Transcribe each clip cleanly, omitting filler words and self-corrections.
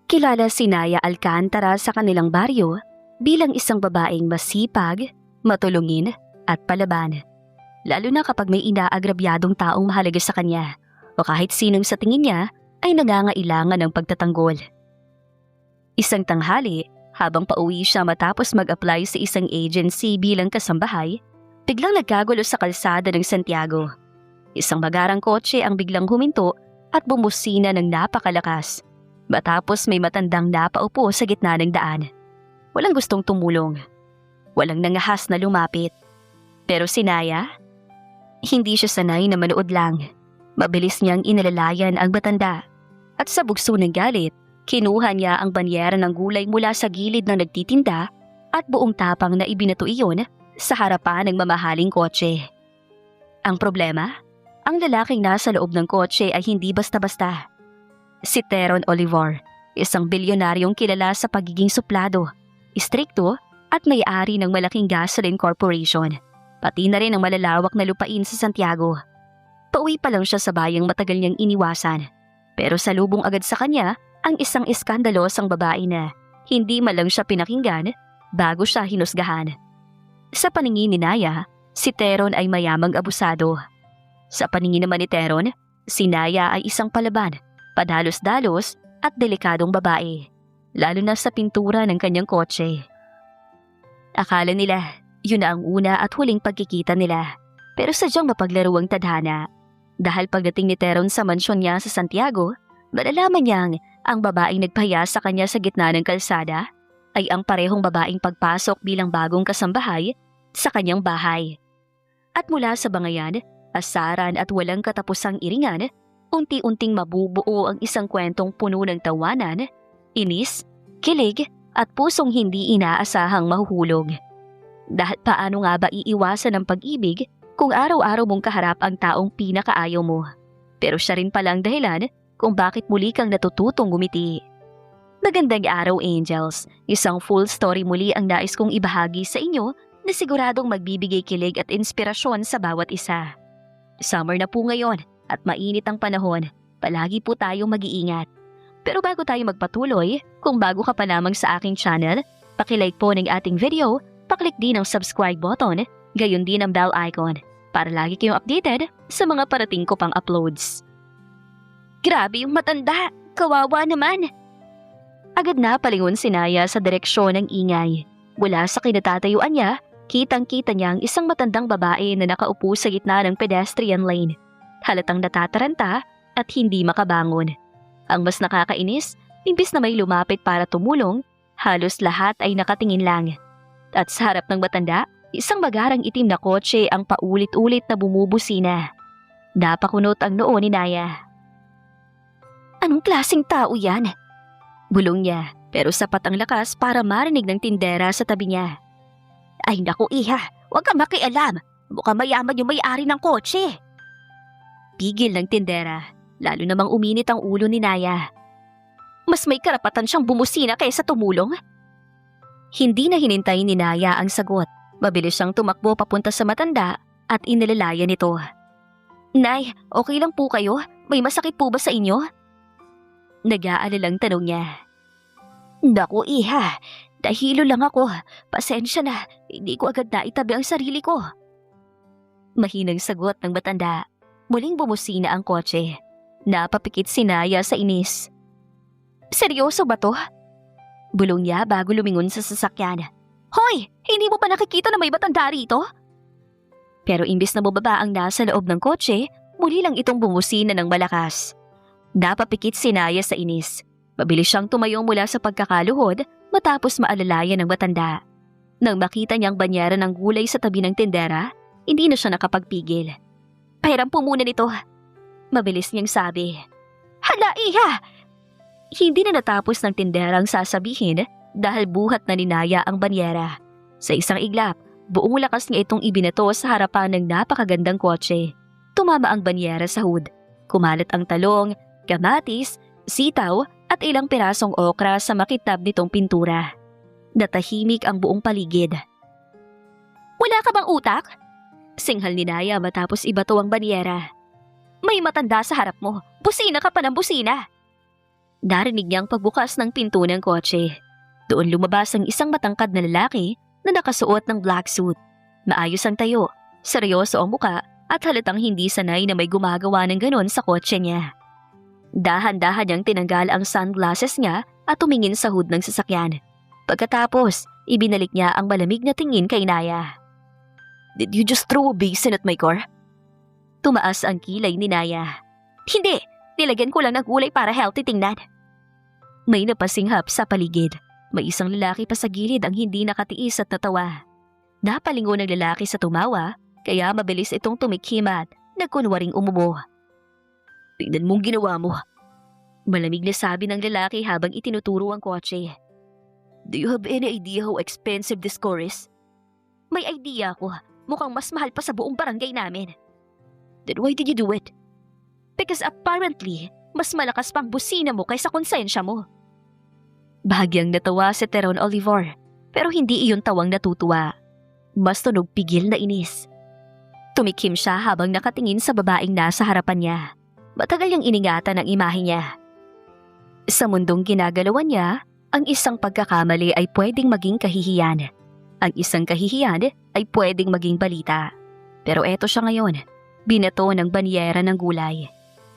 Kilala si Naya Alcantara sa kanilang baryo bilang isang babaeng masipag, matulungin at palaban. Lalo na kapag may inaagrabyadong taong mahalaga sa kanya o kahit sinong sa tingin niya ay nangangailangan ng pagtatanggol. Isang tanghali, habang pauwi siya matapos mag-apply sa isang agency bilang kasambahay, biglang nagkagulo sa kalsada ng Santiago. Isang magarang kotse ang biglang huminto at bumusina ng napakalakas. Matapos may matandang napaupo sa gitna ng daan. Walang gustong tumulong. Walang nangahas na lumapit. Pero si Naya, hindi siya sanay na manood lang. Mabilis niyang inalalayan ang matanda. At sa bugso ng galit, kinuha niya ang banyera ng gulay mula sa gilid ng nagtitinda at buong tapang na ibinato iyon sa harapan ng mamahaling kotse. Ang problema? Ang lalaking nasa loob ng kotse ay hindi basta-basta. Si Teron Olivar, isang bilyonaryong kilala sa pagiging suplado, istrikto at may-ari ng malaking gasoline corporation, pati na rin ang malalawak na lupain sa Santiago. Pauwi pa lang siya sa bayang matagal niyang iniwasan, pero salubong agad sa kanya ang isang iskandalosang babae na hindi man lang siya pinakinggan bago siya hinusgahan. Sa paningin ni Naya, si Teron ay mayamang abusado. Sa paningin naman ni Teron, si Naya ay isang palaban, padalos-dalos at delikadong babae, lalo na sa pintura ng kanyang kotse. Akala nila, yun na ang una at huling pagkikita nila, pero sadyang mapaglaro ang tadhana. Dahil pagdating ni Teron sa mansyon niya sa Santiago, malalaman niyang ang babaeng nagpahiya sa kanya sa gitna ng kalsada ay ang parehong babaeng pagpasok bilang bagong kasambahay sa kanyang bahay. At mula sa bangayan, asaran at walang katapusang iringan, unti-unting mabubuo ang isang kwentong puno ng tawanan, inis, kilig at pusong hindi inaasahang mahuhulog. Dahil paano nga ba iiwasan ang pag-ibig kung araw-araw mong kaharap ang taong pinakaayaw mo? Pero siya rin palang dahilan kung bakit muli kang natututong gumiti. Magandang araw, Angels. Isang full story muli ang nais kong ibahagi sa inyo na siguradong magbibigay kilig at inspirasyon sa bawat isa. Summer na po ngayon at mainit ang panahon. Palagi po tayong mag-iingat. Pero bago tayo magpatuloy, kung bago ka pa lamang sa aking channel, pakilike po ng ating video, paklik din ang subscribe button, gayon din ang bell icon para lagi kayong updated sa mga parating ko pang uploads. Grabe yung matanda! Kawawa naman! Agad na palingon si Naya sa direksyon ng ingay. Mula sa kinatatayuan niya, kitang-kita niya ang isang matandang babae na nakaupo sa gitna ng pedestrian lane. Halatang natataranta at hindi makabangon. Ang mas nakakainis, imbis na may lumapit para tumulong, halos lahat ay nakatingin lang. At sa harap ng matanda, isang magarang itim na kotse ang paulit-ulit na bumubusina. Napakunot ang noo ni Naya. Anong klaseng tao yan? Bulong niya, pero sapat ang lakas para marinig ng tindera sa tabi niya. Ay naku iha, huwag kang makialam. Mukhang mayaman yung may-ari ng kotse. Pigil ng tindera, lalo namang uminit ang ulo ni Naya. Mas may karapatan siyang bumusina kaysa tumulong? Hindi na hinintay ni Naya ang sagot. Mabilis siyang tumakbo papunta sa matanda at inilalayan nito. Nay, okay lang po kayo? May masakit po ba sa inyo? Nag-aalalang tanong niya. Naku iha, dahilo lang ako. Pasensya na, hindi ko agad naitabi ang sarili ko. Mahinang sagot ng matanda. Muling bumusina ang kotse. Napapikit si Naya sa inis. Seryoso ba to? Bulong niya bago lumingon sa sasakyan. Hoy! Hindi mo pa nakikita na may matanda rito? Pero imbis na bumaba ang nasa loob ng kotse, muli lang itong bumusina ng malakas. Napapikit si Naya sa inis. Mabilis siyang tumayo mula sa pagkakaluhod matapos maalalayan ng matanda. Nang makita niyang banyera ng gulay sa tabi ng tindera, hindi na siya nakapagpigil. Pahiram po muna nito. Mabilis niyang sabi. Hala iha! Hindi na natapos ng tinderang sasabihin dahil buhat na ni Naya ang banyera. Sa isang iglap, buong lakas niya itong ibinato sa harapan ng napakagandang kotse. Tumama ang banyera sa hood. Kumalat ang talong, kamatis, sitaw at ilang pirasong okra sa makitab nitong pintura. Natahimik ang buong paligid. Wala ka bang utak? Singhal ni Naya matapos ibato ang banyera. May matanda sa harap mo. Busina ka pa ng busina. Narinig niyang pagbukas ng pinto ng kotse. Doon lumabas ang isang matangkad na lalaki na nakasuot ng black suit. Maayos ang tayo, seryoso ang muka at halatang hindi sanay na may gumagawa ng ganon sa kotse niya. Dahan-dahan niyang tinanggal ang sunglasses niya at tumingin sa hood ng sasakyan. Pagkatapos, ibinalik niya ang malamig na tingin kay Naya. "Did you just throw a basin at my car?" Tumaas ang kilay ni Naya. "Hindi, nilagyan ko lang ng gulay para healthy tingnan." May napasinghap sa paligid. May isang lalaki pa sa gilid ang hindi nakatiis at natawa. Napalingon ng lalaki sa tumawa, kaya mabilis itong tumikhim at nagkunwaring umubo. "Tingnan mong ginawa mo." Malamig na sabi ng lalaki habang itinuturo ang kotse. "Do you have any idea how expensive this car is?" "May idea ako. Mukhang mas mahal pa sa buong barangay namin." "Then why did you do it?" "Because apparently, mas malakas pang busina mo kaysa konsensya mo." Bahagyang natawa si Teron Oliver, pero hindi iyon tawang natutuwa. Mas tunog pigil na inis. Tumikim siya habang nakatingin sa babaeng nasa harapan niya. Matagal niyang iningatan ang imahe niya. Sa mundong ginagalawan niya, ang isang pagkakamali ay pwedeng maging kahihiyan. Ang isang kahihiyan ay pwedeng maging balita. Pero eto siya ngayon, binato ng banyera ng gulay.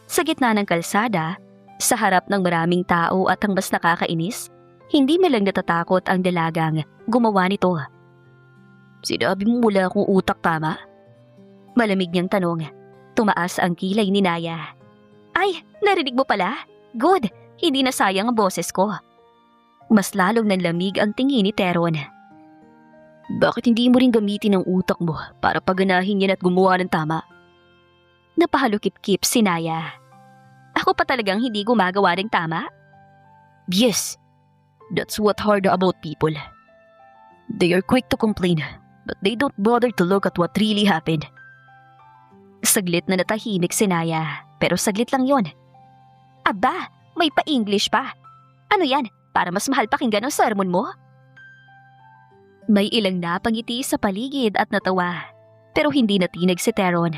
Sa gitna ng kalsada, sa harap ng maraming tao at ang mas nakakainis, hindi man lang natatakot ang dalagang gumawa nito. "Sinabi mo wala akong utak, tama?" Malamig niyang tanong. Tumaas ang kilay ni Naya. "Ay, narinig mo pala? Good, hindi na sayang ang boses ko." Mas lalong nanlamig ang tingin ni Teron. "Bakit hindi mo rin gamitin ang utak mo para paganahin yan at gumawa ng tama?" Napahalukip-kip si Naya. "Ako pa talagang hindi gumagawa ng tama?" "Yes, that's what hard about people. They are quick to complain, but they don't bother to look at what really happened." Saglit na natahimik si Naya, pero saglit lang yon. "Aba, may pa-English pa. Ano yan, para mas mahal pakinggan ang sermon mo?" May ilang napangiti sa paligid at natawa, pero hindi natinag si Teron.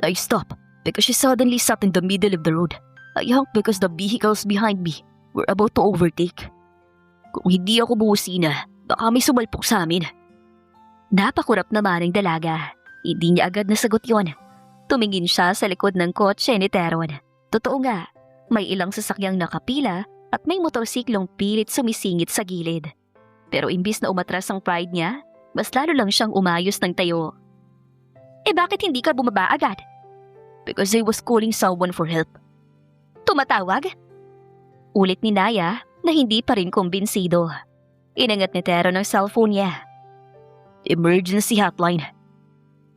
"I stopped because she suddenly sat in the middle of the road. I honked because the vehicles behind me were about to overtake. Kung hindi ako bumusina, baka may sumalpok sa amin." Napakurap naman ang dalaga. Hindi niya agad nasagot yon. Tumingin siya sa likod ng kotse ni Teron. Totoo nga, may ilang sasakyang nakapila at may motorsiklong pilit sumisingit sa gilid. Pero imbis na umatras ang pride niya, mas lalo lang siyang umayos ng tayo. "Eh bakit hindi ka bumaba agad?" "Because I was calling someone for help." "Tumatawag?" Ulit ni Naya na hindi pa rin kumbinsido. Inangat ni Teron ang cellphone niya. "Emergency hotline."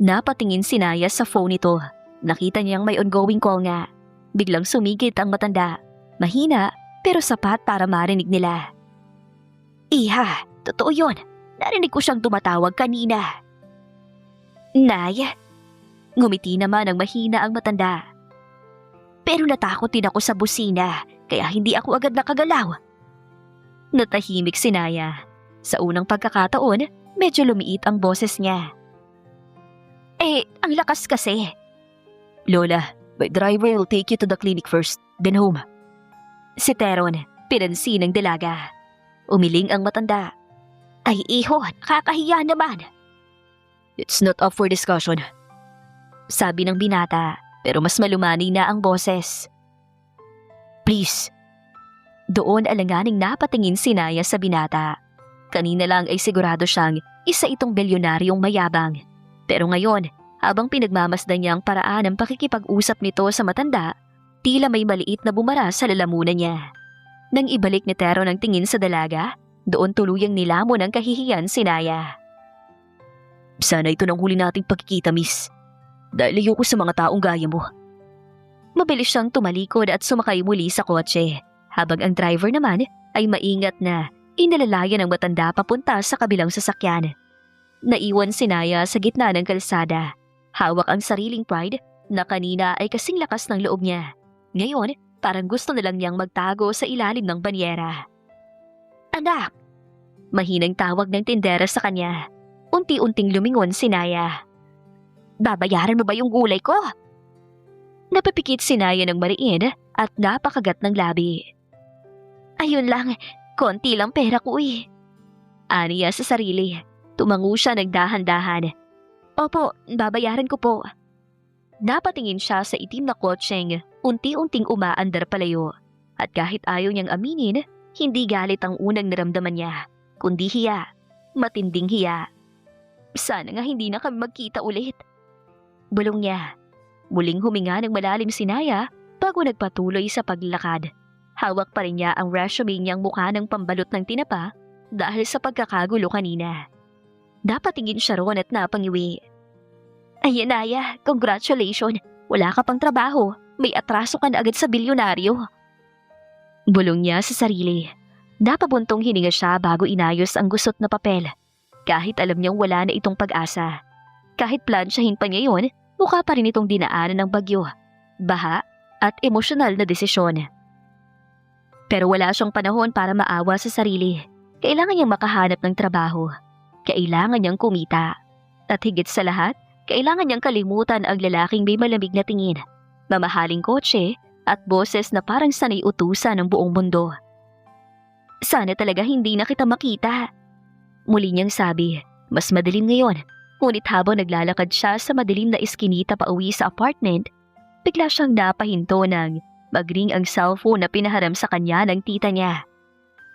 Napatingin si Naya sa phone nito. Nakita niyang may ongoing call nga. Biglang sumigit ang matanda. Mahina pero sapat para marinig nila. "Iha, totoo yun. Narinig ko siyang tumatawag kanina." "Nay?" Ngumiti naman ang mahina ang matanda. "Pero natakot din ako sa busina, kaya hindi ako agad nakagalaw." Natahimik si Naya. Sa unang pagkakataon, medyo lumiit ang boses niya. "Eh, ang lakas kasi." "Lola, my driver will take you to the clinic first, then home." Si Teron, pinansin ng dalaga. Umiling ang matanda. "Ay iho, nakakahiya naman." "It's not up for discussion," sabi ng binata, pero mas malumanay na ang boses. "Please." Doon alanganing napatingin si Naya sa binata. Kanina lang ay sigurado siyang isa itong bilyonaryong mayabang. Pero ngayon, habang pinagmamasdan niya ang paraan ng pakikipag-usap nito sa matanda, tila may maliit na bumara sa lalamunan niya. Nang ibalik ni Teron ang tingin sa dalaga, doon tuluyang nilamon ang kahihiyan si Naya. "Sana ito nang huli nating pagkikita, miss. Dahil ayoko sa mga taong gaya mo." Mabilis siyang tumalikod at sumakay muli sa kotse, habang ang driver naman ay maingat na inalalayan ng matanda papunta sa kabilang sasakyan. Naiwan si Naya sa gitna ng kalsada. Hawak ang sariling pride na kanina ay kasing lakas ng loob niya. Ngayon, parang gusto na lang niyang magtago sa ilalim ng banyera. "Anak!" Mahinang tawag ng tindera sa kanya. Unti-unting lumingon si Naya. "Babayaran mo ba yung gulay ko?" Napapikit si Naya ng mariin at napakagat ng labi. Ayun lang, konti lang pera ko eh. Aniya sa sarili. Tumango siya ng dahan-dahan. Opo, babayaran ko po. Napatingin siya sa itim na kotseng unti-unting umaandar palayo. At kahit ayaw niyang aminin, hindi galit ang unang naramdaman niya, kundi hiya. Matinding hiya. Sana nga hindi na kami magkita ulit. Bulong niya. Muling huminga ng malalim si Naya bago nagpatuloy sa paglalakad. Hawak pa rin niya ang resume niyang mukha ng pambalot ng tinapa dahil sa pagkakagulo kanina. Napatingin siya roon at napangiwi. Ayan Naya, congratulations. Wala ka pang trabaho. May atraso ka na agad sa bilyonaryo. Bulong niya sa sarili. Napabuntong hininga siya bago inayos ang gusot na papel. Kahit alam niyang wala na itong pag-asa. Kahit plansyahin pa niya yun, mukha pa rin itong dinaanan ng bagyo, baha at emosyonal na desisyon. Pero wala siyang panahon para maawa sa sarili. Kailangan niyang makahanap ng trabaho. Kailangan niyang kumita. At higit sa lahat, kailangan niyang kalimutan ang lalaking may malamig na tingin, mamahaling kotse at boses na parang sanay utusan ng buong mundo. Sana talaga hindi na kita makita. Muli niyang sabi, mas madilim ngayon. Ngunit habang naglalakad siya sa madilim na iskinita pa uwi sa apartment, bigla siyang napahinto ng magring ang cellphone na pinaharam sa kanya ng tita niya.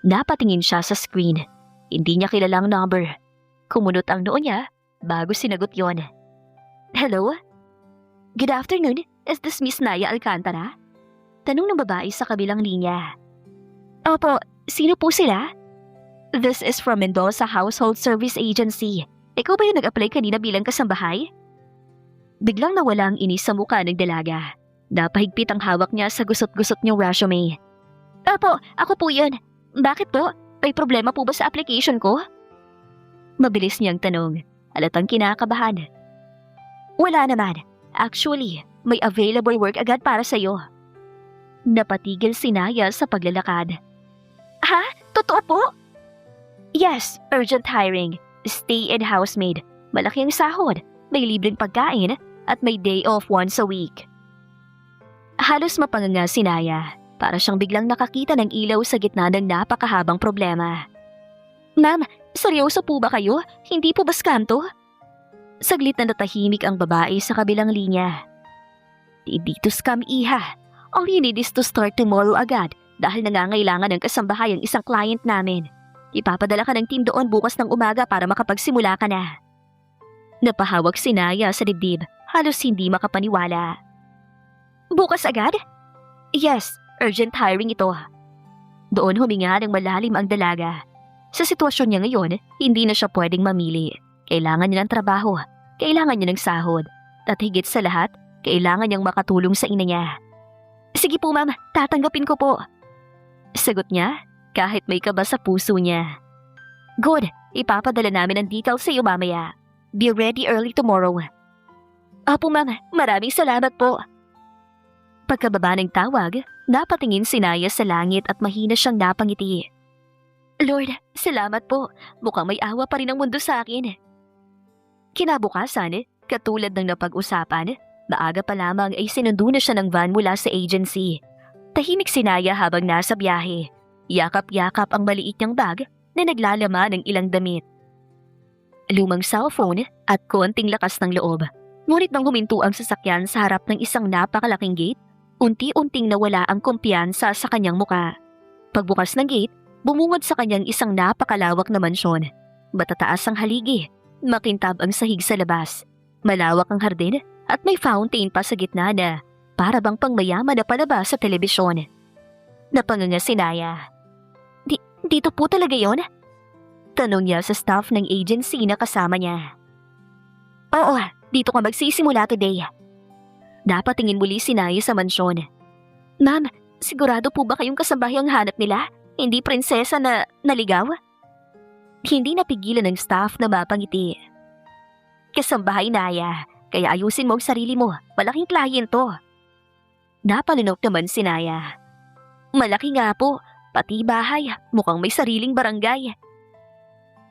Napatingin siya sa screen. Hindi niya kilalang number. Kumunot ang noo niya bago sinagot yon. Hello? Good afternoon. Is this Miss Naya Alcantara? Tanong ng babae sa kabilang linya. Opo, sino po sila? This is from Mendoza Household Service Agency. Ikaw ba yung nag-apply kanina bilang kasambahay? Biglang nawala ang inis sa mukha ng dalaga. Napahigpit ang hawak niya sa gusot-gusot niyang resume. Opo, ako po yun. Bakit po? May problema po ba sa application ko? Mabilis niyang tanong. Halatang kinakabahan. Wala naman. Actually, may available work agad para sa'yo. Napatigil si Naya sa paglalakad. Ha? Totoo po? Yes, urgent hiring. Stay-in housemaid. Malaki ang sahod. May libreng pagkain at may day off once a week. Halos mapanganga si Naya. Para siyang biglang nakakita ng ilaw sa gitna ng napakahabang problema. Ma'am, seryoso po ba kayo? Hindi po ba scam to? Saglit na natahimik ang babae sa kabilang linya. Hindi to scam, iha. All you need is to start tomorrow agad dahil nangangailangan ng kasambahay ang isang client namin. Ipapadala ka ng team doon bukas ng umaga para makapagsimula ka na. Napahawak si Naya sa dibdib, halos hindi makapaniwala. Bukas agad? Yes, urgent hiring ito. Doon huminga ng malalim ang dalaga. Sa sitwasyon niya ngayon, hindi na siya pwedeng mamili. Kailangan niya ng trabaho, kailangan niya ng sahod, at higit sa lahat, kailangan niyang makatulong sa ina niya. Sige po ma'am, tatanggapin ko po. Sagot niya, kahit may kaba sa puso niya. Good, ipapadala namin ang details sa iyo mamaya. Be ready early tomorrow. Opo ma'am, maraming salamat po. Pagkababa ng tawag, napatingin si Naya sa langit at mahina siyang napangiti. Lord, salamat po. Mukhang may awa pa rin ang mundo sa akin. Kinabukasan, katulad ng napag-usapan, maaga pa lamang ay sinundo na siya ng van mula sa agency. Tahimik si Naya habang nasa biyahe. Yakap-yakap ang maliit niyang bag na naglalaman ng ilang damit. Lumang cellphone at konting lakas ng loob. Ngunit nang huminto ang sasakyan sa harap ng isang napakalaking gate, unti-unting nawala ang kumpiyansa sa kanyang muka. Pagbukas ng gate, bumungad sa kanyang isang napakalawak na mansyon. Matataas ang haligi, makintab ang sahig sa labas, malawak ang hardin at may fountain pa sa gitna na para bang pangmayaman na palabas sa telebisyon. Napanganga si Naya. Dito po talaga yon? Tanong niya sa staff ng agency na kasama niya. Oo, dito ka magsisimula today. Napatingin muli si Naya sa mansyon. Ma'am, sigurado po ba kayong kasambahay ang hanap nila? Hindi prinsesa na naligaw? Hindi napigilan ng staff na mapangiti. Kasambahay Naya, kaya ayusin mo ang sarili mo. Malaking client to. Napalunok naman si Naya. Malaki nga po, pati bahay, mukhang may sariling barangay.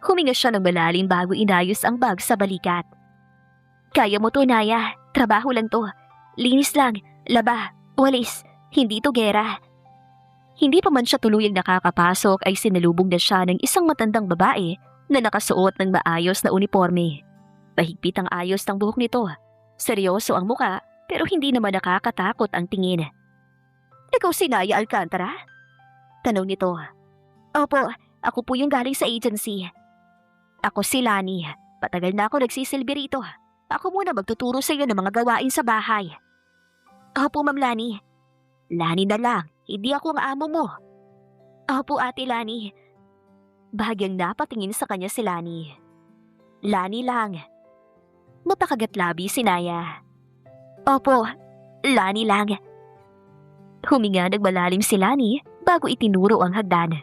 Huminga siya ng malalim bago inayos ang bag sa balikat. Kaya mo to Naya, trabaho lang to. Linis lang, laba, walis. Hindi to gera. Hindi pa man siya tuluyang nakakapasok ay sinalubong na siya ng isang matandang babae na nakasuot ng maayos na uniforme. Mahigpit ang ayos ng buhok nito. Seryoso ang muka pero hindi naman nakakatakot ang tingin. Ikaw si Naya Alcantara? Tanong nito. Opo, ako po yung galing sa agency. Ako si Lani. Patagal na ako nagsisilbi rito. Ako muna magtuturo sa iyo ng mga gawain sa bahay. Opo, Ma'am Lani. Lani na lang, hindi ako ang amo mo. Opo, Ate Lani. Bahagyang napatingin sa kanya si Lani. Lani lang. Napakagatlabi si Naya. Opo, Lani lang. Huminga ng malalim si Lani bago itinuro ang hagdan.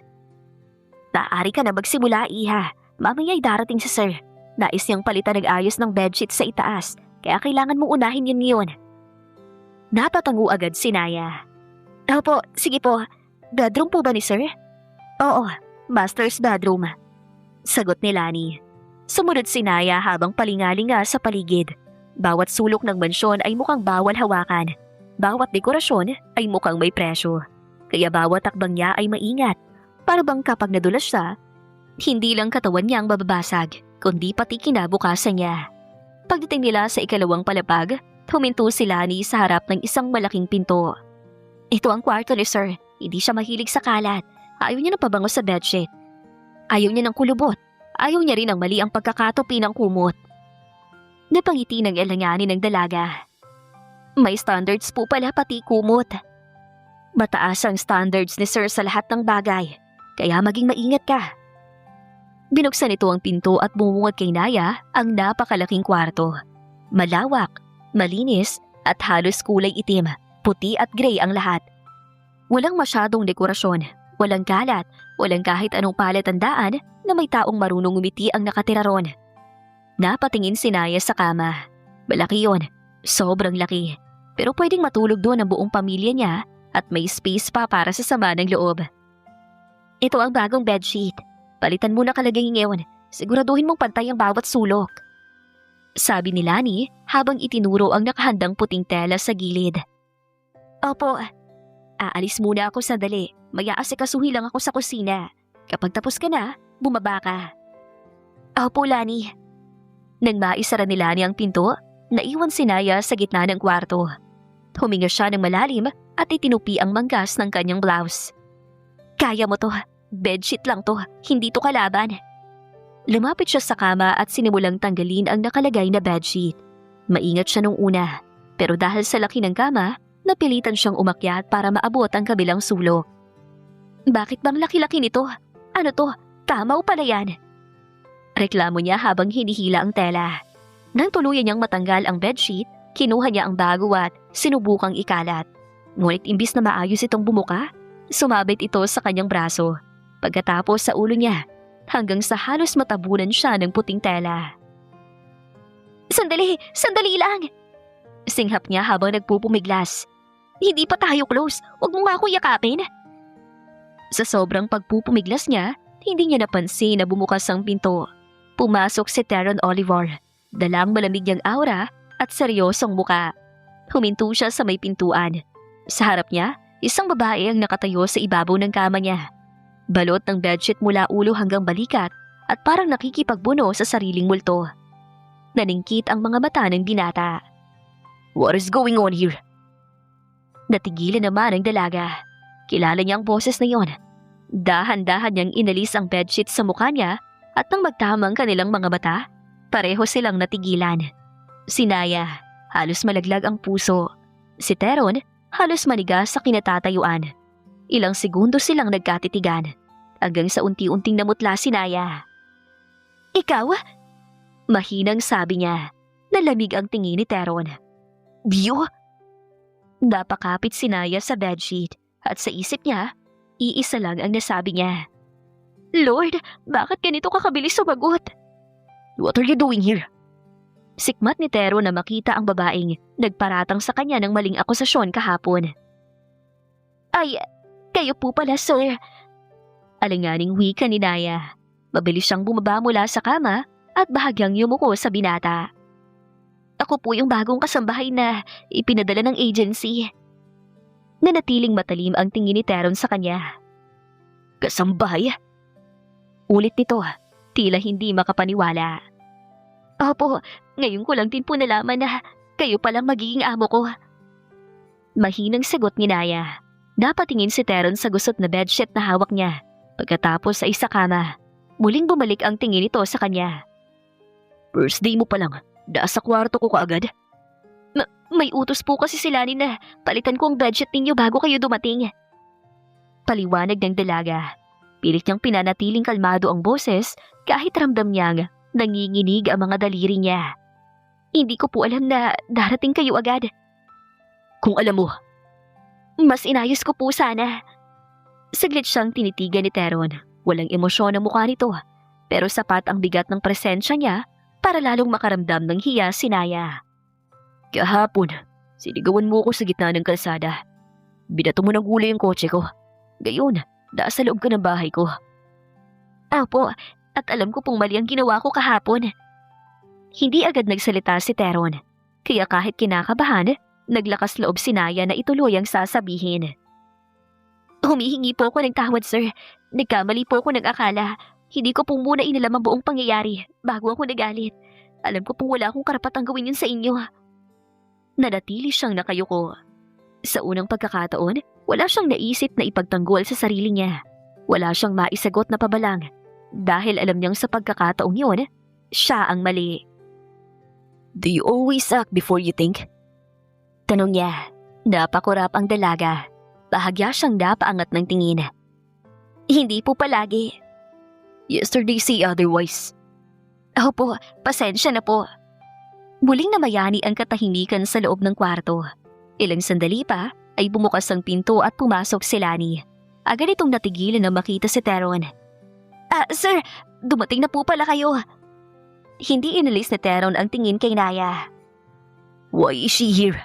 Maaari ka na magsimula, Iha. Mamaya'y darating si Sir. Nais niyang palitan ng ayos ng bedsheet sa itaas, kaya kailangan mong unahin yun ngayon. Napatango agad si Naya. Opo, sige po. Bedroom po ba ni Sir? Oo, master's bedroom. Sagot ni Lani. Sumunod si Naya habang palingalinga sa paligid. Bawat sulok ng mansyon ay mukhang bawal hawakan. Bawat dekorasyon ay mukhang may presyo. Kaya bawat takbang niya ay maingat. Para bang kapag nadulas siya, hindi lang katawan niya ang mababasag, kundi pati kinabukasan niya. Pagdating nila sa ikalawang palapag, huminto si Lani sa harap ng isang malaking pinto. Ito ang kwarto ni Sir. Hindi siya mahilig sa kalat. Ayaw niya ng pabango sa bedsheet. Ayaw niya ng kulubot. Ayaw niya rin ng mali ang pagkakatupi ng kumot. Napangiti ng elanganin ng dalaga. May standards po pala pati kumot. Mataas ang standards ni Sir sa lahat ng bagay. Kaya maging maingat ka. Binuksan ito ang pinto at bumungad kay Naya ang napakalaking kwarto. Malawak, malinis at halos kulay itim, puti at gray ang lahat. Walang masyadong dekorasyon, walang kalat, walang kahit anong palatandaan na may taong marunong umiti ang nakatira ron. Napatingin si Naya sa kama. Malaki yon, sobrang laki. Pero pwedeng matulog doon ang buong pamilya niya at may space pa para sa sama ng loob. Ito ang bagong bedsheet. Palitan mo na kalagay ngayon. Siguraduhin mong pantay ang bawat sulok. Sabi ni Lani habang itinuro ang nakahandang puting tela sa gilid. Opo, aalis muna ako sandali. Mag-aasikasuhin lang ako sa kusina. Kapag tapos ka na, bumaba ka. Opo, Lani. Nang maisara ni Lani ang pinto, naiwan si Naya sa gitna ng kwarto. Huminga siya ng malalim at itinupi ang manggas ng kanyang blouse. Kaya mo to. Bedsheet lang to, hindi to kalaban. Lumapit siya sa kama at sinimulang tanggalin ang nakalagay na bedsheet. Maingat siya nung una, pero dahil sa laki ng kama, napilitan siyang umakyat para maabot ang kabilang sulok. Bakit bang laki-laki nito? Ano to? Tamaw pala yan. Reklamo niya habang hinihila ang tela. Nang tuluyan niyang matanggal ang bedsheet, kinuha niya ang bago at sinubukang ikalat. Ngunit imbis na maayos itong bumuka, sumabit ito sa kanyang braso. Pagkatapos sa ulo niya, hanggang sa halos matabunan siya ng puting tela. Sandali! Sandali lang! Singhap niya habang nagpupumiglas. Hindi pa tayo close. Huwag mo nga ako yakapin. Sa sobrang pagpupumiglas niya, hindi niya napansin na bumukas ang pinto. Pumasok si Teron Oliver, dalang malamig niyang aura at seryosong muka. Huminto siya sa may pintuan. Sa harap niya, isang babae ang nakatayo sa ibabaw ng kama niya. Balot ng bedsheet mula ulo hanggang balikat at parang nakikipagbuno sa sariling multo. Naningkit ang mga mata ng binata. What is going on here? Natigilan naman ang dalaga. Kilala niya ang boses na yon. Dahan-dahan niyang inalis ang bedsheet sa mukha niya at nang magtamang kanilang mga mata, pareho silang natigilan. Si Naya, halos malaglag ang puso. Si Teron, halos manigas sa kinatatayuan. Ilang segundo silang nagkatitigan, hanggang sa unti-unting namutla si Naya. Ikaw? Mahinang sabi niya. Nalamig ang tingin ni Teron. Biyo? Napakapit si Naya sa bedsheet at sa isip niya, iisa lang ang nasabi niya. Lord, bakit ganito kakabilis sumagot? What are you doing here? Sikmat ni Teron na makita ang babaeng nagparatang sa kanya ng maling akusasyon kahapon. Ay, kayo po pala, sir. Alanganing wika ni Naya. Mabilis siyang bumaba mula sa kama at bahagyang yumuko sa binata. Ako po yung bagong kasambahay na ipinadala ng agency. Nanatiling matalim ang tingin ni Teron sa kanya. Kasambahay? Ulit nito, tila hindi makapaniwala. Opo, ngayon ko lang din po nalaman na kayo palang magiging amo ko. Mahinang sagot ni Naya. Napatingin si Teron sa gusot na bedsheet na hawak niya. Pagkatapos ay sa kama, muling bumalik ang tingin nito sa kanya. First day mo pa lang, nasa kwarto ko kaagad. May utos po kasi sila ni na palitan ko ang bedsheet ninyo bago kayo dumating. Paliwanag ng dalaga. Pilit niyang pinanatiling kalmado ang boses kahit ramdam niyang nanginginig ang mga daliri niya. Hindi ko po alam na darating kayo agad. Kung alam mo, mas inayos ko po sana. Saglit siyang tinitigan ni Teron. Walang emosyon ang mukha nito, pero sapat ang bigat ng presensya niya para lalong makaramdam ng hiya si Naya. Kahapon, sinigawan mo ako sa gitna ng kalsada. Binato mo ng gulay yung kotse ko. Gayon, nasa loob ka ng bahay ko. Apo, at alam ko pong mali ang ginawa ko kahapon. Hindi agad nagsalita si Teron, kaya kahit kinakabahan, naglakas loob si Naya na ituloy ang sasabihin. Humihingi po ako ng tawad, sir. Nagkamali po ako ng akala. Hindi ko pong muna inalam ang buong pangyayari bago ako nagalit. Alam ko pong wala akong karapatang gawin yun sa inyo. Nanatili siyang nakayuko. Sa unang pagkakataon, wala siyang naisip na ipagtanggol sa sarili niya. Wala siyang maisagot na pabalang dahil alam niyang sa pagkakataong yun, siya ang mali. Do you always act before you think? Tanong niya. Napakurap ang dalaga. Bahagya siyang napaangat ng tingin. Hindi po palagi. Yesterday say otherwise. Opo, pasensya na po. Muling namayani ang katahimikan sa loob ng kwarto. Ilang sandali pa ay bumukas ang pinto at pumasok si Lani. Agad itong natigilan na makita si Teron. Sir, dumating na po pala kayo. Hindi inalis ni Teron ang tingin kay Naya. Why is she here?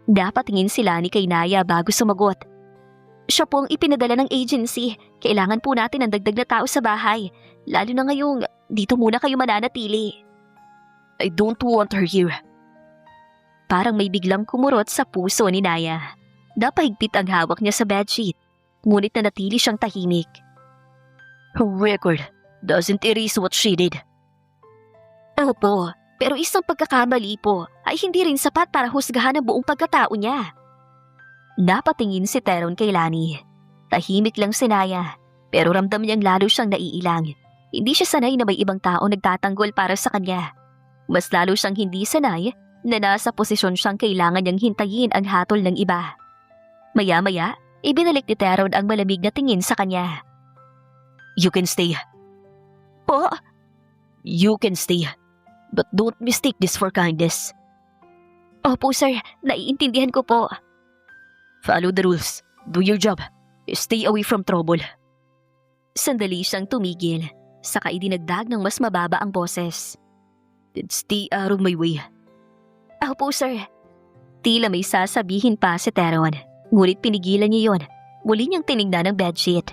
Napatingin si Lani kay Naya bago sumagot. Siya po ang ipinadala ng agency. Kailangan po natin ng dagdag na tao sa bahay. Lalo na ngayong dito muna kayo mananatili. I don't want her here. Parang may biglang kumurot sa puso ni Naya. Napahigpit ang hawak niya sa bedsheet. Ngunit nanatili siyang tahimik. Her record doesn't erase what she did. Opo, pero isang pagkakamali po ay hindi rin sapat para husgahan ang buong pagkatao niya. Napatingin si Teron kay Lani. Tahimik lang si Naya, pero ramdam niyang lalo siyang naiilang. Hindi siya sanay na may ibang tao nagtatanggol para sa kanya. Mas lalo siyang hindi sanay na nasa posisyon siyang kailangan niyang hintayin ang hatol ng iba. Maya-maya, ibinalik ni Teron ang malamig na tingin sa kanya. You can stay. Po? You can stay. But don't mistake this for kindness. Opo sir, naiintindihan ko po. Follow the rules. Do your job. Stay away from trouble. Sandali siyang tumigil, saka idinagdag ng mas mababa ang boses. Then stay out of my way. Opo sir. Tila may sasabihin pa si Teron, ngunit pinigilan niya yon. Muli niyang tinignan ang bedsheet.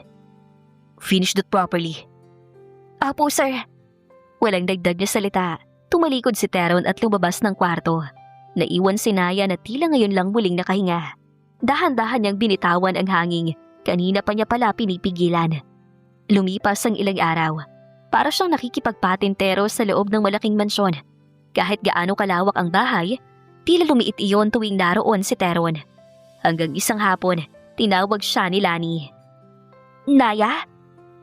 Finish that properly. Opo sir. Walang dagdag na salita. Tumalikod si Teron at lumabas ng kwarto. Naiwan si Naya na tila ngayon lang muling nakahinga. Dahan-dahan niyang binitawan ang hangin. Kanina pa niya pala pinipigilan. Lumipas ang ilang araw. Para siyang nakikipagpatintero sa loob ng malaking mansyon. Kahit gaano kalawak ang bahay, tila lumiit iyon tuwing naroon si Teron. Hanggang isang hapon, tinawag siya ni Lani. Naya?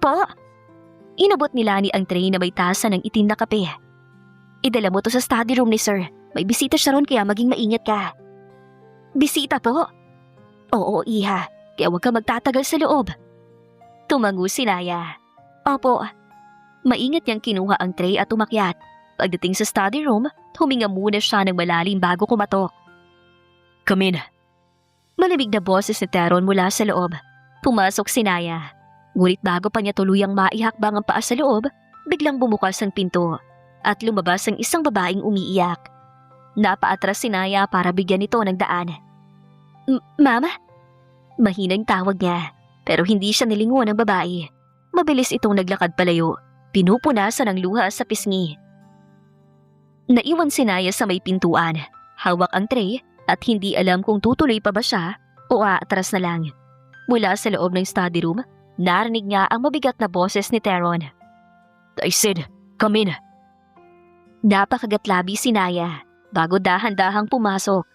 Po? Inabot ni Lani ang tray na may tasa ng itim na kape. Idala mo to sa study room ni sir. May bisita siya ron kaya maging maingat ka. Bisita po? Oo, iha. Kaya huwag ka magtatagal sa loob. Tumango si Naya. Opo. Maingat niyang kinuha ang tray at umakyat. Pagdating sa study room, huminga muna siya ng malalim bago kumatok. Come in. Malamig na boses ni Teron mula sa loob. Pumasok si Naya. Ngunit bago pa niya tuluyang maihakbang ang paa sa loob, biglang bumukas ang pinto at lumabas ang isang babaeng umiiyak. Napaatras si Naya para bigyan ito ng daan. Mama? Mahinang tawag niya, pero hindi siya nilingon ng babae. Mabilis itong naglakad palayo. Pinupunasan ng luha sa pisngi. Naiwan si Naya sa may pintuan. Hawak ang tray at hindi alam kung tutuloy pa ba siya o Umaatras na lang. Mula sa loob ng study room, narinig niya ang mabigat na boses ni Teron. I said, come in. Napakagatlabi si Naya. Bago dahan-dahang pumasok,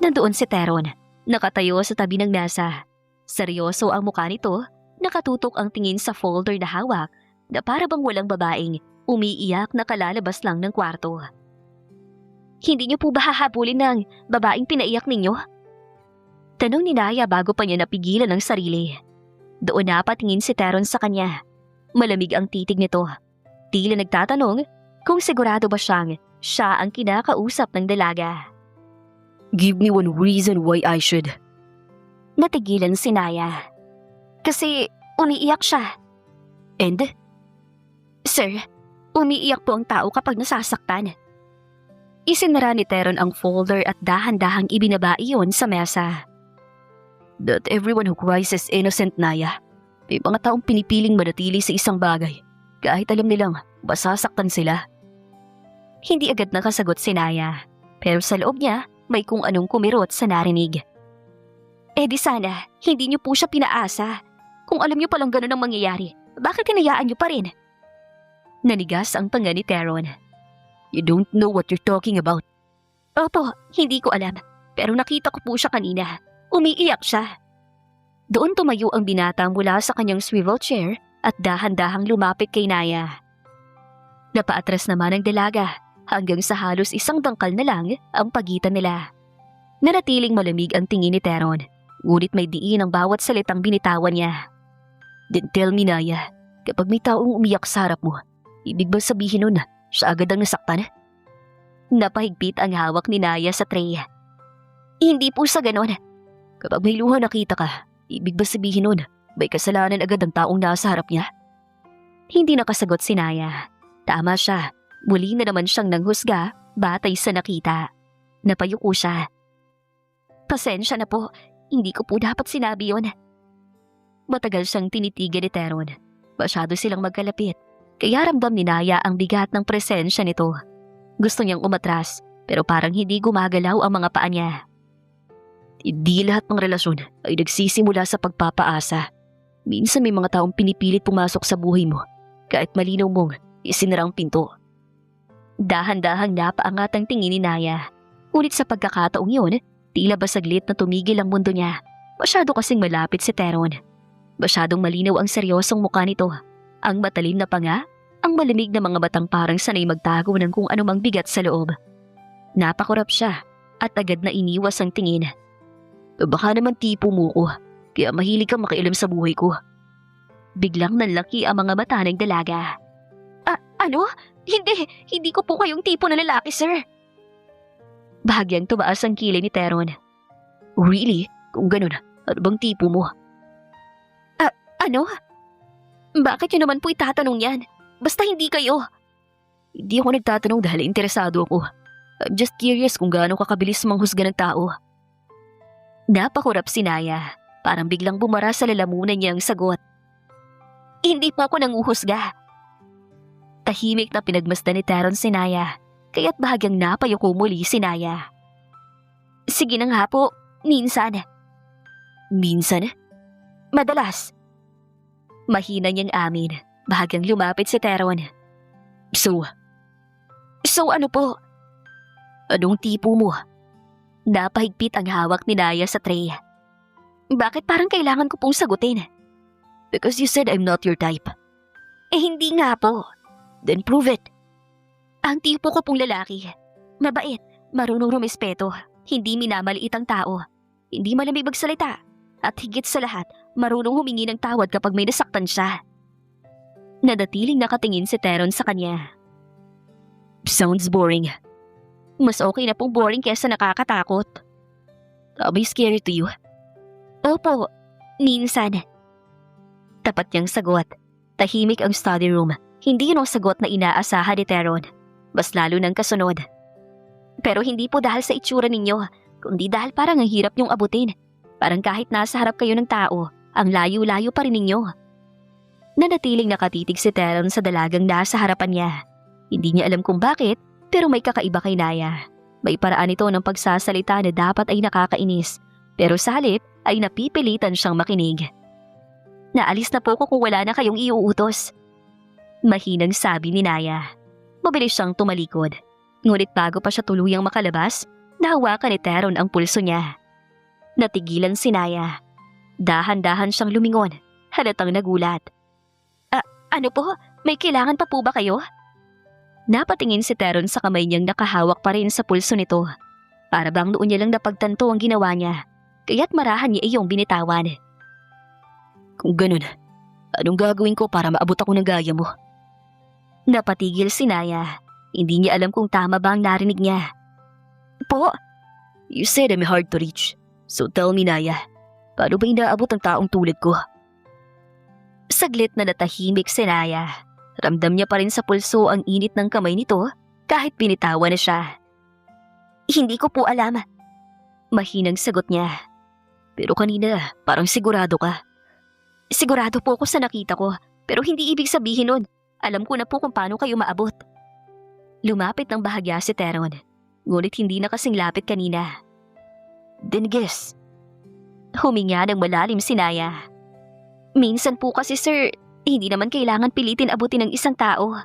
nandoon si Teron, nakatayo sa tabi ng mesa. Seryoso ang mukha nito, nakatutok ang tingin sa folder na hawak na para bang walang babaeng umiiyak na kalalabas lang ng kwarto. Hindi niyo po ba hahabulin ng babaeng pinaiyak ninyo? Tanong ni Naya bago pa niya napigilan ang sarili. Doon napatingin si Teron sa kanya. Malamig ang titig nito. Tila nagtatanong kung sigurado ba siya ang kinakausap ng dalaga. Give me one reason why I should. Natigilan si Naya. Kasi umiiyak siya. And? Sir, umiiyak po ang tao kapag nasasaktan. Isinara ni Teron ang folder at dahan-dahang ibinaba iyon sa mesa. That everyone who cries is innocent, Naya. May mga taong pinipiling manatili sa isang bagay kahit alam nilang masasaktan sila. Hindi agad nakasagot si Naya, pero sa loob niya may kung anong kumirot sa narinig. Eh di sana, hindi niyo po siya pinaasa. Kung alam niyo palang ganun ang mangyayari, bakit hinayaan niyo pa rin? Nanigas ang panga ni Teron. You don't know what you're talking about. Opo, hindi ko alam, pero nakita ko po siya kanina. Umiiyak siya. Doon tumayo ang binata mula sa kanyang swivel chair at dahan-dahang lumapit kay Naya. Napaatras naman ang dalaga hanggang sa halos isang dangkal na lang ang pagitan nila. Nanatiling malamig ang tingin ni Teron, ngunit may diin ang bawat salitang binitawan niya. Then tell me, Naya, kapag may taong umiyak sa harap mo, ibig ba sabihin nun siya agad ang nasaktan? Napahigpit ang hawak ni Naya sa tray. Hindi po sa ganon. Kapag may luha nakita ka, ibig ba sabihin nun may kasalanan agad ang taong nasa harap niya? Hindi nakasagot si Naya. Tama siya. Muli na naman siyang nanghusga batay sa nakita. Napayuko siya. Pasensya na po. Hindi ko po dapat sinabi yon. Matagal siyang tinitigan ni Teron. Masyado silang magkalapit. Kaya ramdam ni Naya ang bigat ng presensya nito. Gusto niyang umatras pero parang hindi gumagalaw ang mga paa niya. Hindi lahat ng relasyon ay nagsisimula sa pagpapaasa. Minsan may mga taong pinipilit pumasok sa buhay mo kahit malinaw mong isinarang pinto. Dahan-dahang napaangat ang tingin ni Naya. Ngunit sa pagkakataong yun, tila ba saglit na tumigil ang mundo niya. Masyado kasing malapit si Teron. Masyadong malinaw ang seryosong mukha nito. Ang matalim na panga, ang malamig na mga batang parang sanay magtago ng kung anumang bigat sa loob. Napakurap siya at agad na iniwas ang tingin. Baka naman tipo mo ko, kaya mahilig kang makialam sa buhay ko. Biglang nanlaki ang mga mata ng dalaga. Ano? Hindi ko po kayong tipo na lalaki, sir. Bahagyang tumaas ang kilay ni Teron. Really? Kung ganun, ano bang tipo mo? Ano? Bakit yun naman po itatanong yan? Basta hindi kayo. Hindi ako nagtatanong dahil interesado ako. I'm just curious kung gaano kakabilis manghusga ng tao. Napakurap si Naya. Parang biglang bumara sa lalamunan niya ang sagot. Hindi po ako nanguhusga. Tahimik na pinagmasdan ni Teron si Naya, kaya't bahagyang napayuko muli si Naya. Sige na nga po, minsan. Minsan? Madalas. Mahina niyang amin, bahagyang lumapit si Teron. So ano po? Anong tipo mo? Napahigpit ang hawak ni Naya sa tray. Bakit parang kailangan ko pong sagutin? Because you said I'm not your type. Eh hindi nga po. Then prove it. Ang tipo ko pong lalaki. Mabait, marunong rumispeto, hindi minamaliit ang tao, hindi malamig magsalita, at higit sa lahat, marunong humingi ng tawad kapag may nasaktan siya. Nadatiling nakatingin si Teron sa kanya. Sounds boring. Mas okay na pong boring kesa nakakatakot. Am I scary to you? Opo, minsan. Tapat niyang sagot. Tahimik ang study room. Hindi yun ang sagot na inaasahan ni Teron. Mas lalo ng kasunod. Pero hindi po dahil sa itsura ninyo, kundi dahil parang ang hirap niyong abutin. Parang kahit nasa harap kayo ng tao, ang layo-layo pa rin ninyo. Nanatiling nakatitig si Teron sa dalagang nasa harapan niya. Hindi niya alam kung bakit, pero may kakaiba kay Naya. May paraan ito ng pagsasalita na dapat ay nakakainis, Pero sa halip ay napipilitan siyang makinig. Naalis na po ko kung wala na kayong iuutos. Mahinang sabi ni Naya. Mabilis siyang tumalikod. Ngunit bago pa siya tuluyang makalabas, nahawakan ni Teron ang pulso niya. Natigilan si Naya. Dahan-dahan siyang lumingon, halatang nagulat. Ano po? May kailangan pa po ba kayo? Napatingin si Teron sa kamay niyang nakahawak pa rin sa pulso nito. Para bang noon niya lang napagtanto ang ginawa niya, kaya't marahan niya iyong binitawan. Kung ganun, anong gagawin ko para maabot ako ng gaya mo? Napatigil si Naya. Hindi niya alam kung tama ba ang narinig niya. Po? You said I'm hard to reach. So tell me, Naya, paano ba inaabot ang taong tulad ko? Saglit na natahimik si Naya. Ramdam niya pa rin sa pulso ang init ng kamay nito kahit binitawan na siya. Hindi ko po alam. Mahinang sagot niya. Pero kanina, parang sigurado ka. Sigurado po ako sa nakita ko, pero hindi ibig sabihin nun. Alam ko na po kung paano kayo maabot. Lumapit ng bahagya si Teron, ngunit hindi na kasing lapit kanina. Then guess. Huminga ng malalim si Naya. Minsan po kasi sir, hindi naman kailangan pilitin abutin ng isang tao.